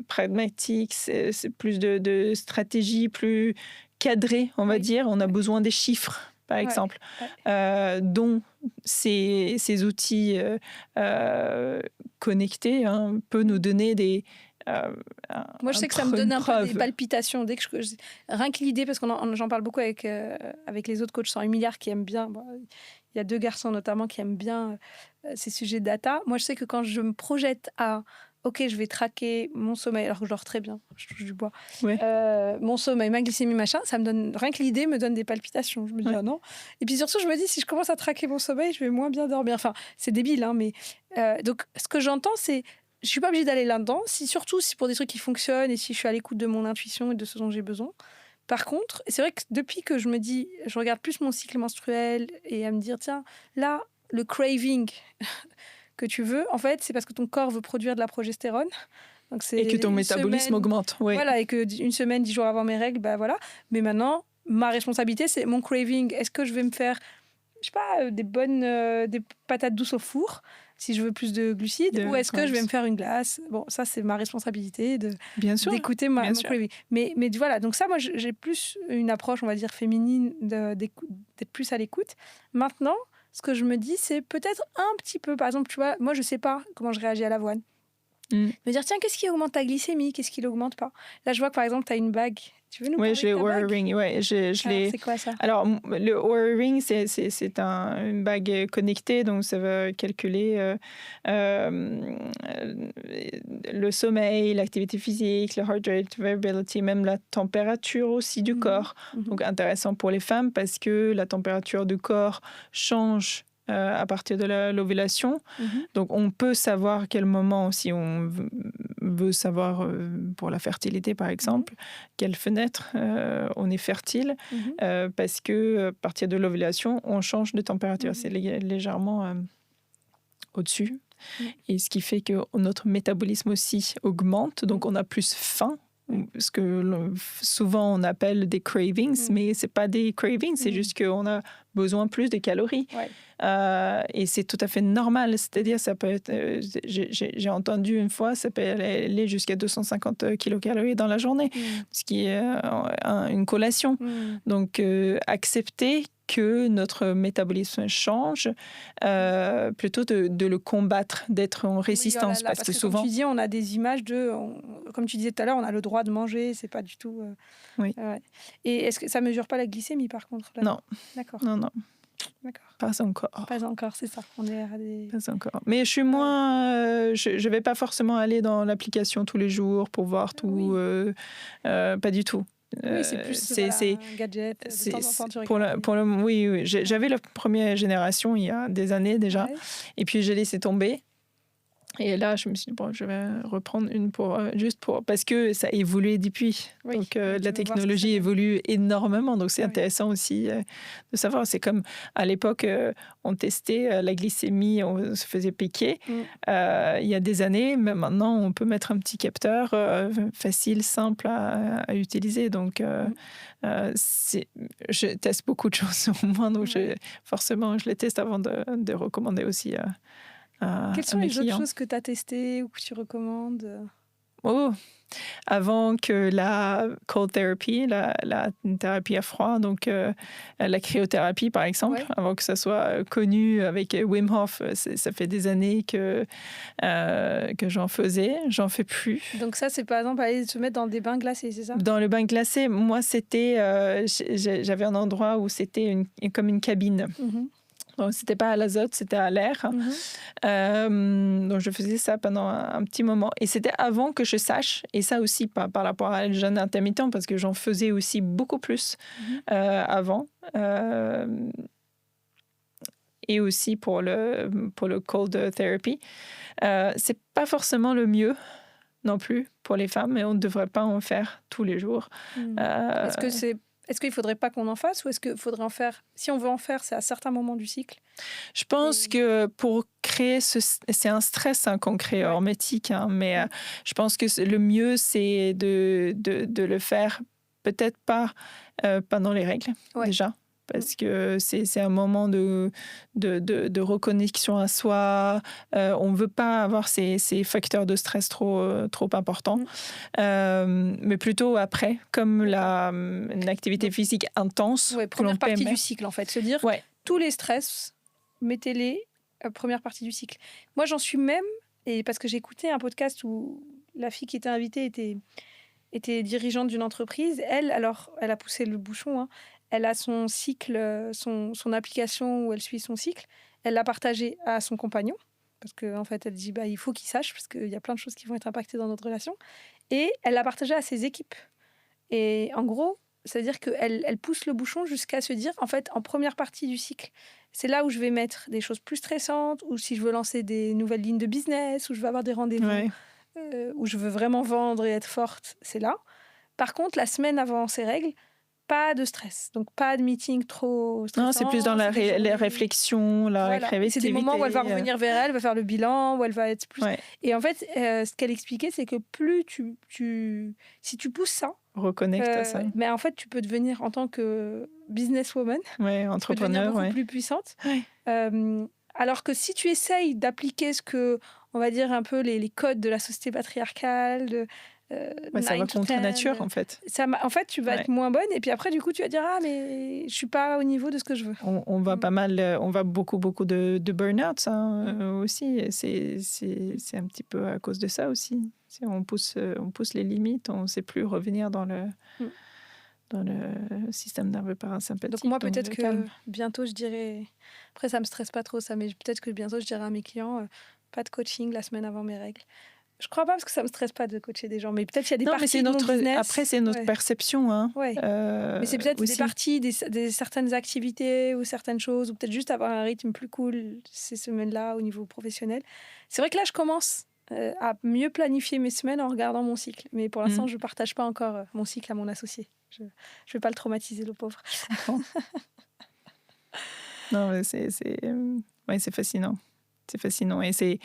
pragmatique, c'est plus de stratégie, plus cadré, on va dire. On a besoin des chiffres, par exemple, dont ces outils connectés peuvent nous donner Moi, je sais que ça me donne un peu des palpitations. Dès que rien que l'idée, parce que j'en parle beaucoup avec les autres coachs 108 milliards qui aiment bien. Il y a 2 garçons notamment qui aiment bien ces sujets data. Moi, je sais que quand je me projette à OK, je vais traquer mon sommeil, alors que je dors très bien, je touche du bois. Ouais. Mon sommeil, ma glycémie, machin, ça me donne, rien que l'idée me donne des palpitations. Je me dis, ah non. Et puis surtout, je me dis, si je commence à traquer mon sommeil, je vais moins bien dormir. Enfin, c'est débile, hein, mais. Donc, ce que j'entends, c'est. Je suis pas obligée d'aller là-dedans, surtout si pour des trucs qui fonctionnent et si je suis à l'écoute de mon intuition et de ce dont j'ai besoin. Par contre, c'est vrai que depuis que je me dis, je regarde plus mon cycle menstruel et à me dire, tiens, là, le craving que tu veux, en fait, c'est parce que ton corps veut produire de la progestérone. Donc et que ton métabolisme augmente. Oui. Voilà, et qu'une semaine, 10 jours avant mes règles, bah voilà. Mais maintenant, ma responsabilité, c'est mon craving. Est-ce que je vais me faire, je sais pas, des patates douces au four, si je veux plus de glucides, ou est-ce que je vais me faire une glace? Bon, ça, c'est ma responsabilité d'écouter mon craving. Mais voilà, donc ça, moi, j'ai plus une approche, on va dire, féminine, d'être plus à l'écoute. Maintenant, ce que je me dis, c'est peut-être un petit peu, par exemple, tu vois, moi, je sais pas comment je réagis à l'avoine. Me dire, tiens, qu'est-ce qui augmente ta glycémie? Qu'est-ce qui l'augmente pas? Là, je vois que, par exemple, tu as une bague. Tu veux nous parler de ta bague? Oui, j'ai Oura Ring. Ouais, c'est quoi ça? Alors, le Oura Ring, c'est une bague connectée, donc ça va calculer le sommeil, l'activité physique, le heart rate, variability, même la température aussi du corps. Donc, intéressant pour les femmes parce que la température du corps change à partir de l'ovulation. Donc, on peut savoir quel moment, si on veut savoir pour la fertilité, par exemple, quelle fenêtre on est fertile, parce que à partir de l'ovulation, on change de température. C'est légèrement au-dessus. Et ce qui fait que notre métabolisme aussi augmente, donc on a plus faim. Ce que souvent on appelle des cravings, mais c'est pas des cravings, c'est juste qu'on a besoin plus de calories. Et c'est tout à fait normal, c'est-à-dire ça peut être, j'ai entendu une fois, ça peut aller jusqu'à 250 kilocalories dans la journée, ce qui est une collation. Donc accepter que notre métabolisme change, plutôt de le combattre, d'être en résistance. Parce que souvent, comme tu dis, on a des images comme tu disais tout à l'heure, on a le droit de manger, c'est pas du tout... Et est-ce que ça mesure pas la glycémie, par contre? Là? Non. D'accord. Non. D'accord. Pas encore. Pas encore, c'est ça. On est à des... Pas encore. Mais je suis moins... je vais pas forcément aller dans l'application tous les jours pour voir tout. Pas du tout. Oui, c'est plus un gadget. De temps en temps, tu regardes. Oui. J'avais la première génération il y a des années déjà. Et puis, j'ai laissé tomber. Et là, je me suis dit, bon, je vais reprendre une parce que ça a évolué depuis. Donc, la technologie évolue énormément. Donc, c'est intéressant aussi de savoir. C'est comme à l'époque, on testait la glycémie, on se faisait piquer. Il y a des années, mais maintenant, on peut mettre un petit capteur facile, simple à utiliser. Donc, je teste beaucoup de choses sur moi. Donc, forcément, je les teste avant de recommander aussi quelles sont les autres choses que tu as testées ou que tu recommandes? Avant que la cold therapy, la thérapie à froid, donc la cryothérapie par exemple, avant que ça soit connu avec Wim Hof, ça fait des années que j'en faisais, j'en fais plus. Donc ça, c'est par exemple aller se mettre dans des bains glacés, c'est ça? Dans le bain glacé, moi c'était, j'avais un endroit où c'était comme une cabine. Donc, c'était pas à l'azote, c'était à l'air. Donc, je faisais ça pendant un petit moment. Et c'était avant que je sache, et ça aussi par rapport à le jeûne intermittent, parce que j'en faisais aussi beaucoup plus avant. Et aussi pour le cold therapy. C'est pas forcément le mieux non plus pour les femmes, mais on ne devrait pas en faire tous les jours. Est-ce qu'il ne faudrait pas qu'on en fasse ou est-ce qu'il faudrait en faire? Si on veut en faire, c'est à certains moments du cycle? Je pense que pour créer c'est un stress qu'on crée hormétique, mais je pense que le mieux, c'est de le faire peut-être pas pendant les règles, déjà. Parce que c'est un moment de reconnexion à soi. On ne veut pas avoir ces facteurs de stress trop importants. Mais plutôt après, comme une activité physique intense. Première partie du cycle, en fait. Se dire, tous les stress, mettez-les première partie du cycle. Moi, j'en suis même, et parce que j'ai écouté un podcast où la fille qui était invitée était dirigeante d'une entreprise. Elle a poussé le bouchon. Hein. Elle a son cycle, son application où elle suit son cycle. Elle l'a partagé à son compagnon. Parce qu'en fait, elle dit il faut qu'il sache, parce qu'il y a plein de choses qui vont être impactées dans notre relation. Et elle l'a partagé à ses équipes. Et en gros, c'est-à-dire qu'elle pousse le bouchon jusqu'à se dire, en fait, en première partie du cycle, c'est là où je vais mettre des choses plus stressantes, ou si je veux lancer des nouvelles lignes de business, ou je veux avoir des rendez-vous, où je veux vraiment vendre et être forte, c'est là. Par contre, la semaine avant ces règles, pas de stress. Donc, pas de meeting trop stressant. Non, c'est plus dans les réflexions, la créativité. C'est des moments où elle va revenir vers elle, va faire le bilan, où elle va être plus... Ouais. Et en fait, ce qu'elle expliquait, c'est que plus si tu pousses ça... Reconnecte à ça. Mais en fait, tu peux devenir, en tant que businesswoman, entrepreneur, beaucoup plus puissante. Alors que si tu essayes d'appliquer ce que, on va dire, un peu les codes de la société patriarcale... ça va contre nature, en fait. En fait, tu vas être moins bonne, et puis après, du coup, tu vas dire mais je suis pas au niveau de ce que je veux. On va pas mal, on va beaucoup de burn-out aussi. C'est un petit peu à cause de ça aussi. On pousse les limites, on ne sait plus revenir dans le système nerveux parasympathique. Donc moi, peut-être que bientôt, je dirais... Après, ça me stresse pas trop, ça, mais peut-être que bientôt, je dirais à mes clients, pas de coaching la semaine avant mes règles. Je crois pas, parce que ça me stresse pas de coacher des gens, mais peut-être qu'il y a des parties de mon business. Après, c'est notre perception. Hein. Mais c'est peut-être des parties, des certaines activités ou certaines choses, ou peut-être juste avoir un rythme plus cool ces semaines-là au niveau professionnel. C'est vrai que là, je commence à mieux planifier mes semaines en regardant mon cycle. Mais pour l'instant, je ne partage pas encore mon cycle à mon associé. Je ne vais pas le traumatiser, le pauvre. Non, mais c'est fascinant. C'est fascinant. Et c'est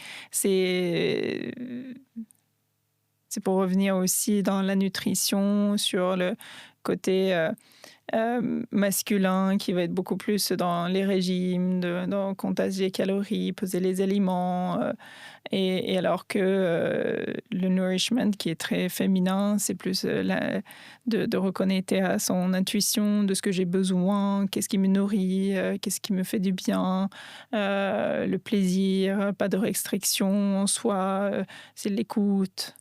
pour revenir aussi dans la nutrition, sur le côté masculin qui va être beaucoup plus dans les régimes, dans comptage des calories, peser les aliments. Et alors que le nourishment qui est très féminin, c'est plus de reconnecter à son intuition, de ce que j'ai besoin, qu'est-ce qui me nourrit, qu'est-ce qui me fait du bien, le plaisir, pas de restriction en soi, c'est l'écoute.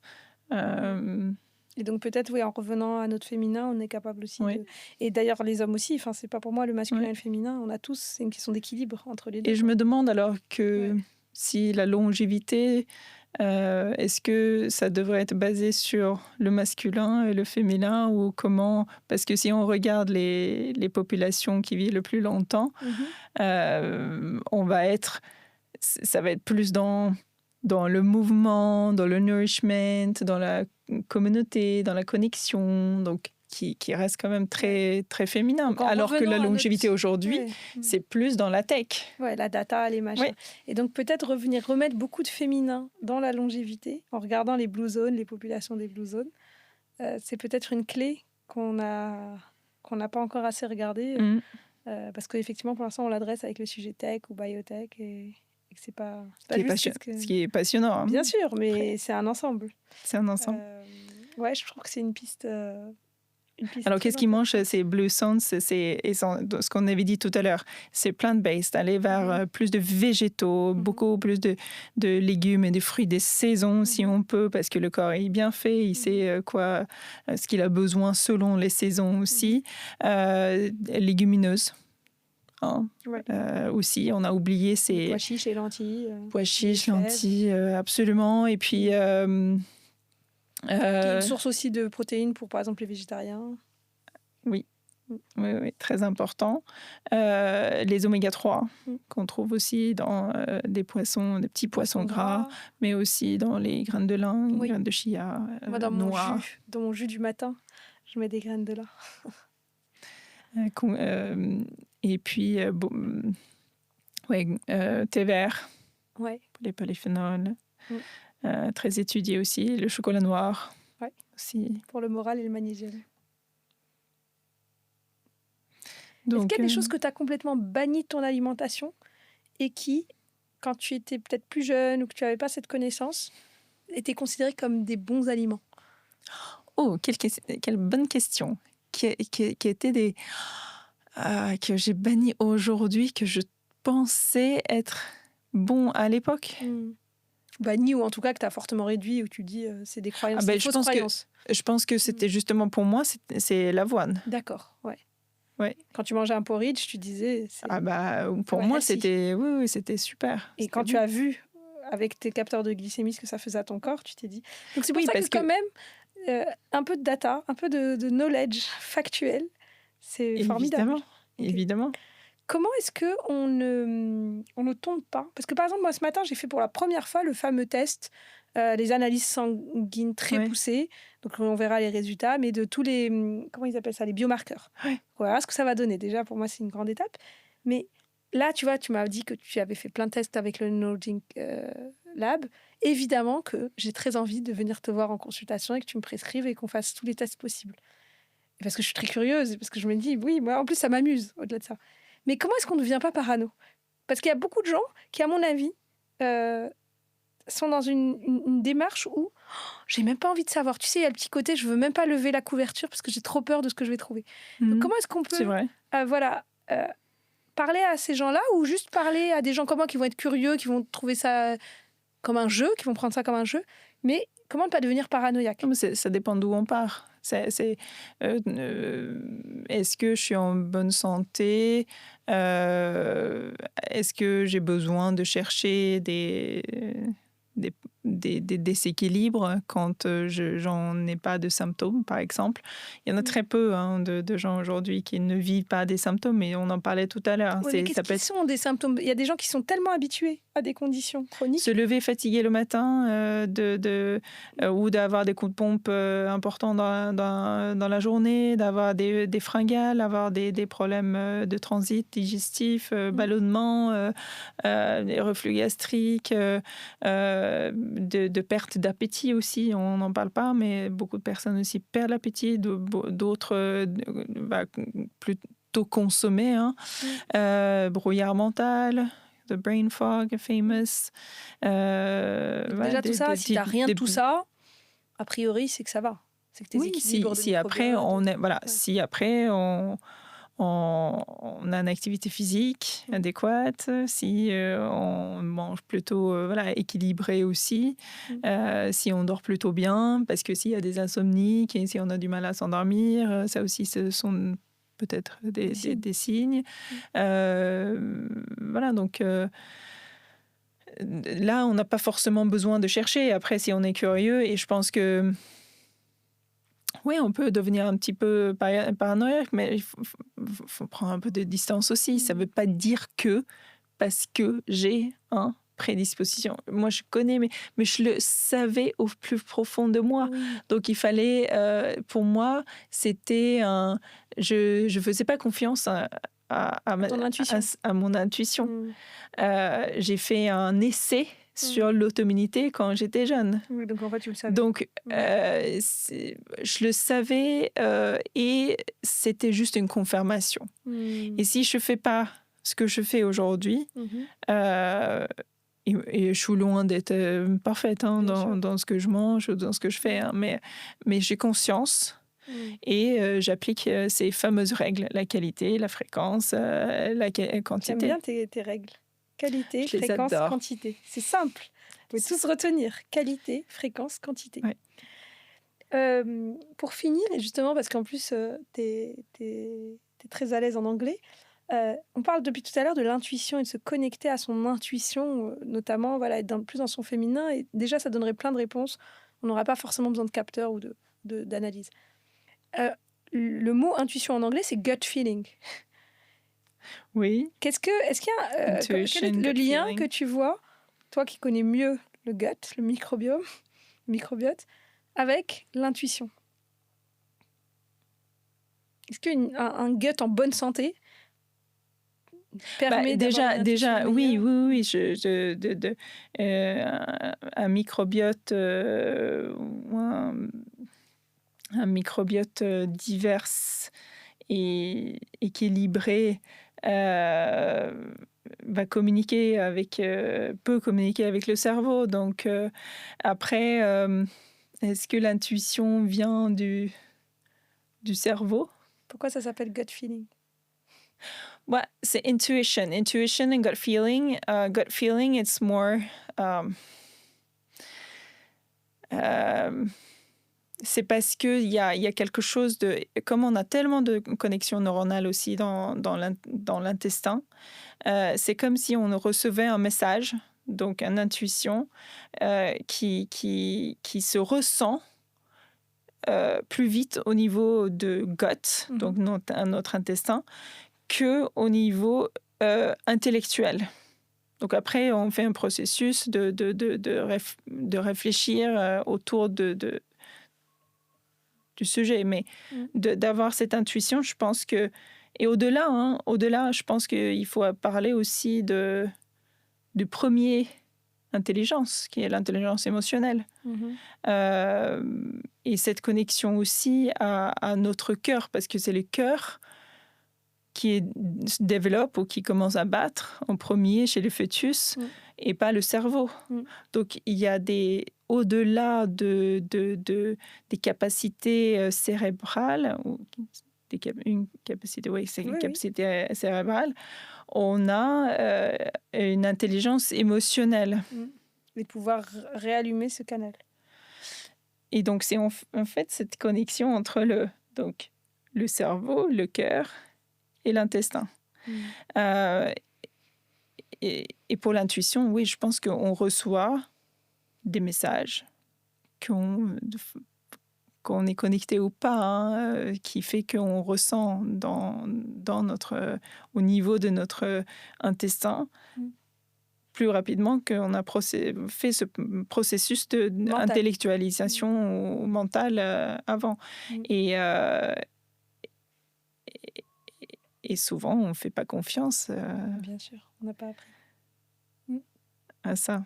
Et donc peut-être, en revenant à notre féminin, on est capable aussi de... Et d'ailleurs, les hommes aussi, c'est pas pour moi le masculin et le féminin, on a tous, c'est une question d'équilibre entre les deux. Et je me demande alors que si la longévité, est-ce que ça devrait être basé sur le masculin et le féminin, ou comment? Parce que si on regarde les populations qui vivent le plus longtemps, ça va être plus dans le mouvement, dans le nourishment, dans la communauté, dans la connexion, donc qui reste quand même très, très féminin. Alors que la longévité aujourd'hui, c'est plus dans la tech. La data, les machins. Et donc peut-être remettre beaucoup de féminin dans la longévité, en regardant les blue zones, les populations des blue zones. C'est peut-être une clé qu'on n'a pas encore assez regardée, parce qu'effectivement, pour l'instant, on l'adresse avec le sujet tech ou biotech, et c'est pas ce qui est passionnant. Hein. Bien sûr, mais c'est un ensemble. C'est un ensemble. Je trouve que c'est une piste. Alors, qu'est-ce qui mange ces Blue Zones? C'est ce qu'on avait dit tout à l'heure. C'est plant-based, aller vers plus de végétaux, beaucoup plus de légumes et de fruits des saisons, si on peut, parce que le corps est bien fait, il sait ce qu'il a besoin selon les saisons aussi. Légumineuses. Aussi, on a oublié ces pois chiches et lentilles. Pois chiches, lentilles, absolument. Et puis... qui est une source aussi de protéines pour, par exemple, les végétariens. Oui, très important. Les oméga 3, qu'on trouve aussi dans des petits poissons gras, mais aussi dans les graines de lin, les graines de chia, moi, dans mon jus du matin, je mets des graines de lin. Et puis, thé vert, pour les polyphénols. Très étudié aussi, le chocolat noir aussi. Pour le moral et le magnésium. Donc, est-ce qu'il y a des choses que tu as complètement bannies de ton alimentation et qui, quand tu étais peut-être plus jeune ou que tu n'avais pas cette connaissance, étaient considérées comme des bons aliments? Oh, quelle bonne question. Qui étaient des... que j'ai banni aujourd'hui, que je pensais être bon à l'époque. banni, ou en tout cas que tu as fortement réduit, où tu dis c'est des croyances, des fausses croyances. Je pense que c'était justement pour moi, c'est l'avoine. D'accord, ouais. Ouais. Quand tu mangeais un porridge, tu disais... pour moi, c'était super. Et quand tu as vu avec tes capteurs de glycémie ce que ça faisait à ton corps, tu t'es dit... Donc c'est pour ça que quand même, un peu de data, un peu de knowledge factuel, c'est formidable. Évidemment. Comment est-ce qu'on ne tombe pas? Parce que par exemple, moi ce matin, j'ai fait pour la première fois le fameux test, les analyses sanguines très poussées, donc on verra les résultats, mais de tous les, comment ils appellent ça, les biomarqueurs. Voilà ce que ça va donner. Déjà, pour moi, c'est une grande étape. Mais là, tu vois, tu m'as dit que tu avais fait plein de tests avec le Neurolink Lab. Évidemment que j'ai très envie de venir te voir en consultation et que tu me prescrives et qu'on fasse tous les tests possibles. Et parce que je suis très curieuse, parce que je me dis, oui, moi, en plus, ça m'amuse, au-delà de ça. Mais comment est-ce qu'on ne devient pas parano? Parce qu'il y a beaucoup de gens qui, à mon avis, sont dans une démarche où j'ai même pas envie de savoir. Tu sais, il y a le petit côté, je veux même pas lever la couverture parce que j'ai trop peur de ce que je vais trouver. Donc, comment est-ce qu'on peut parler à ces gens-là, ou juste parler à des gens comme moi qui vont être curieux, qui vont trouver ça comme un jeu, qui vont prendre ça comme un jeu, mais comment ne pas devenir paranoïaque? Ça dépend d'où on part. Est-ce que je suis en bonne santé? Est-ce que j'ai besoin de chercher des déséquilibres quand j'en ai pas de symptômes, par exemple? Il y en a très peu de gens aujourd'hui qui ne vivent pas des symptômes, mais on en parlait tout à l'heure. Oui, qu'est-ce qui sont des symptômes? Il y a des gens qui sont tellement habitués à des conditions chroniques. Se lever fatigué le matin, ou d'avoir des coups de pompe importants dans la journée, d'avoir des fringales, avoir des problèmes de transit digestif, ballonnement, des reflux gastriques, de perte d'appétit aussi. On n'en parle pas, mais beaucoup de personnes aussi perdent l'appétit, d'autres plutôt consommer. Brouillard mental, the brain fog, famous. Déjà, tout ça, si tu n'as rien de tout ça, a priori, c'est que ça va. C'est que tes équilibres si après, si après on a une activité physique adéquate, si on mange plutôt équilibré aussi, si on dort plutôt bien, parce que s'il y a des insomnies, et si on a du mal à s'endormir, ça aussi, ce sont peut-être des signes. Donc là, on n'a pas forcément besoin de chercher. Après, si on est curieux, et je pense que oui, on peut devenir un petit peu paranoïaque, mais il faut prendre un peu de distance aussi. Ça ne veut pas dire que parce que j'ai une prédisposition. Moi, je connais, mais je le savais au plus profond de moi. Donc, il fallait, pour moi, c'était je ne faisais pas confiance à mon intuition. J'ai fait un essai sur l'autoimmunité quand j'étais jeune. Oui, donc en fait, tu le savais. Donc, je le savais et c'était juste une confirmation. Et si je ne fais pas ce que je fais aujourd'hui, et je suis loin d'être parfaite dans ce que je mange ou dans ce que je fais, mais j'ai conscience et j'applique ces fameuses règles, la qualité, la fréquence, la quantité. J'aime bien tes règles. Qualité, fréquence, quantité. C'est simple. Vous pouvez tous retenir. Qualité, fréquence, quantité. Ouais. Pour finir, et justement, parce qu'en plus, tu es très à l'aise en anglais, on parle depuis tout à l'heure de l'intuition et de se connecter à son intuition, notamment être plus dans son féminin. Et déjà, ça donnerait plein de réponses. On n'aura pas forcément besoin de capteurs ou d'analyse. Le mot intuition en anglais, c'est gut feeling. Oui. Est-ce qu'il y a quel est le lien feeling que tu vois, toi qui connais mieux le gut, le microbiote, avec l'intuition? Est-ce qu'un gut en bonne santé permet déjà oui, un microbiote un microbiote divers et équilibré peut communiquer avec le cerveau. Donc après, est-ce que l'intuition vient du cerveau? Pourquoi ça s'appelle gut feeling? C'est intuition and gut feeling. Gut feeling, it's more c'est parce qu'il y a quelque chose de... Comme on a tellement de connexions neuronales aussi dans l'intestin, c'est comme si on recevait un message, donc une intuition, qui se ressent plus vite au niveau de gut, donc notre intestin, qu'au niveau intellectuel. Donc après, on fait un processus de réfléchir autour du sujet, mais d'avoir cette intuition, je pense que... Et au-delà, je pense qu'il faut parler aussi du premier intelligence, qui est l'intelligence émotionnelle. Et cette connexion aussi à notre cœur, parce que c'est le cœur qui se développe ou qui commence à battre en premier chez le fœtus et pas le cerveau. Donc, il y a au-delà des capacités cérébrales, une capacité cérébrale, on a une intelligence émotionnelle. Et pouvoir réallumer ce canal. Et donc, c'est en fait cette connexion entre le cerveau, le cœur et l'intestin. Et pour l'intuition, oui, je pense qu'on reçoit des messages qu'on est connecté ou pas, qui fait qu'on ressent au niveau de notre intestin plus rapidement qu'on a fait ce processus d'intellectualisation mentale avant. Et souvent, on ne fait pas confiance Bien sûr, on n'a pas appris à ça.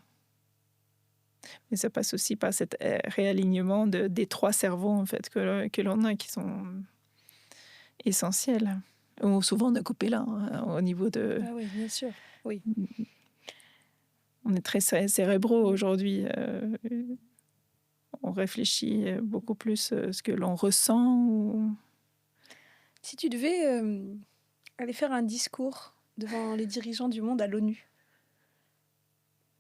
Mais ça passe aussi par cet réalignement des trois cerveaux en fait, que l'on a, qui sont essentiels. Ou souvent, on a coupé là, au niveau de... Ah oui, bien sûr, oui. On est très cérébraux aujourd'hui. On réfléchit beaucoup plus ce que l'on ressent. Si tu devais aller faire un discours devant les dirigeants du monde à l'ONU,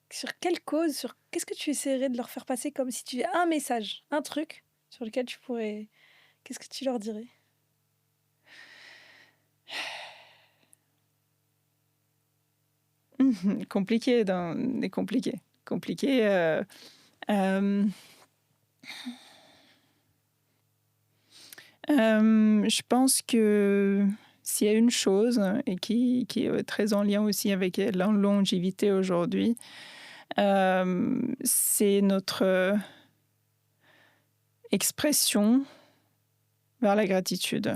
sur quelle cause, qu'est-ce que tu essaierais de leur faire passer, comme si tu as un message, un truc sur lequel tu pourrais... Qu'est-ce que tu leur dirais? Compliqué. Je pense que s'il y a une chose, et qui est très en lien aussi avec la longévité aujourd'hui, c'est notre expression vers la gratitude.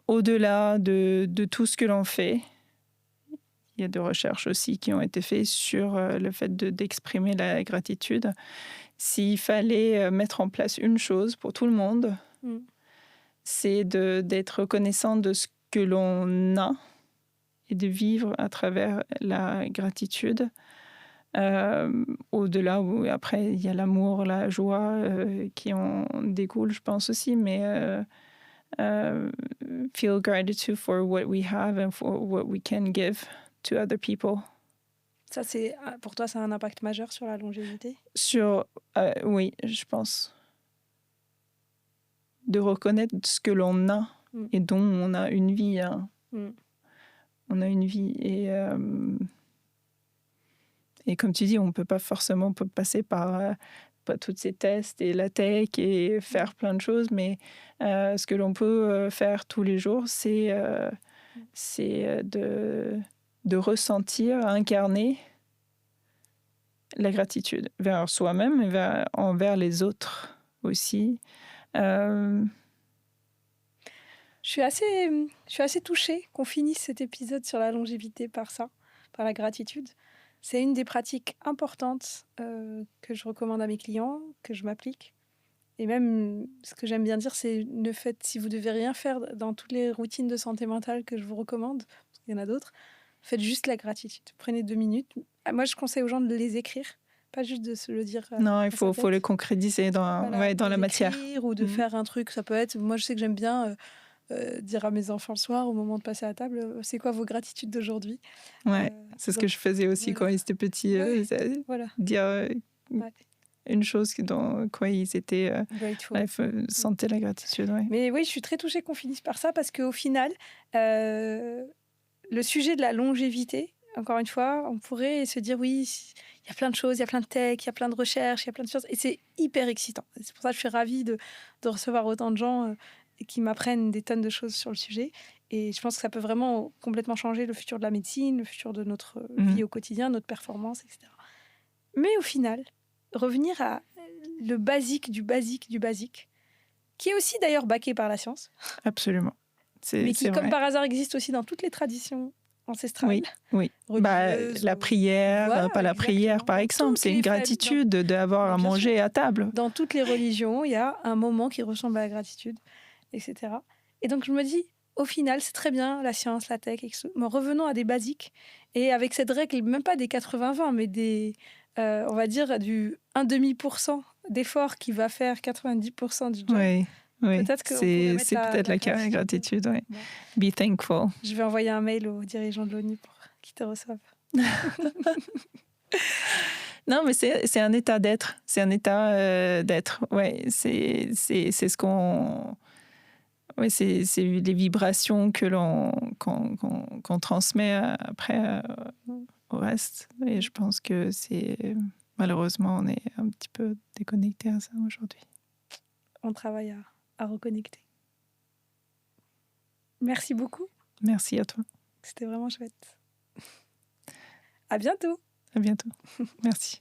Au-delà de tout ce que l'on fait, il y a des recherches aussi qui ont été faites sur le fait d'exprimer la gratitude. S'il fallait mettre en place une chose pour tout le monde, c'est d'être reconnaissant de ce que l'on a et de vivre à travers la gratitude. Au-delà, où après, il y a l'amour, la joie qui en découle, je pense aussi, mais feel gratitude for what we have and for what we can give to other people. Ça, pour toi, ça a un impact majeur sur la longévité? Oui, je pense. De reconnaître ce que l'on a et dont on a une vie. On a une vie. Et comme tu dis, on ne peut pas forcément passer par tous ces tests et la tech et faire plein de choses, mais ce que l'on peut faire tous les jours, c'est de ressentir, incarner la gratitude vers soi-même et envers les autres aussi. Je suis assez touchée qu'on finisse cet épisode sur la longévité par la gratitude. C'est une des pratiques importantes que je recommande à mes clients, que je m'applique. Et même, ce que j'aime bien dire, c'est si vous devez rien faire dans toutes les routines de santé mentale que je vous recommande, parce qu'il y en a d'autres, faites juste la gratitude. Prenez 2 minutes. Moi, je conseille aux gens de les écrire, pas juste de se le dire. Non, il faut le concrétiser dans la matière. Ou de faire un truc. Ça peut être, moi, je sais que j'aime bien dire à mes enfants le soir, au moment de passer à table, c'est quoi vos gratitudes d'aujourd'hui? Ouais, c'est ce que je faisais aussi voilà. quand ils étaient petits. Voilà. Dire Ouais. une chose dans quoi ils étaient Grateful. sentaient la gratitude. Ouais. Mais oui, je suis très touchée qu'on finisse par ça parce qu'au final, le sujet de la longévité, encore une fois, on pourrait se dire oui, il y a plein de choses, il y a plein de tech, il y a plein de recherches, il y a plein de choses, et c'est hyper excitant. C'est pour ça que je suis ravie de recevoir autant de gens qui m'apprennent des tonnes de choses sur le sujet. Et je pense que ça peut vraiment complètement changer le futur de la médecine, le futur de notre vie au quotidien, notre performance, etc. Mais au final, revenir à le basique du basique du basique, qui est aussi d'ailleurs baqué par la science. Absolument. Mais qui, comme vrai. par hasard, existe aussi dans toutes les traditions ancestrales. Oui. La prière, voilà, pas la prière, par exemple, c'est une gratitude d'avoir à manger à table. Dans toutes les religions, il y a un moment qui ressemble à la gratitude, etc. Et donc, je me dis, au final, c'est très bien, la science, la tech, mais revenons à des basiques. Et avec cette règle, même pas des 80-20, mais des, on va dire, du 1,5% d'effort qui va faire 90% du job. Oui. Peut-être que c'est peut-être la gratitude. Ouais. Bon. Be thankful. Je vais envoyer un mail aux dirigeants de l'ONU pour qu'ils te reçoivent. Non, mais c'est un état d'être. C'est un état d'être. Ouais, c'est ce qu'on. Ouais, c'est les vibrations que qu'on transmet après au reste. Et je pense que malheureusement, on est un petit peu déconnecté à ça aujourd'hui. On travaille à reconnecter. Merci beaucoup. Merci à toi. C'était vraiment chouette. À bientôt. À bientôt. Merci.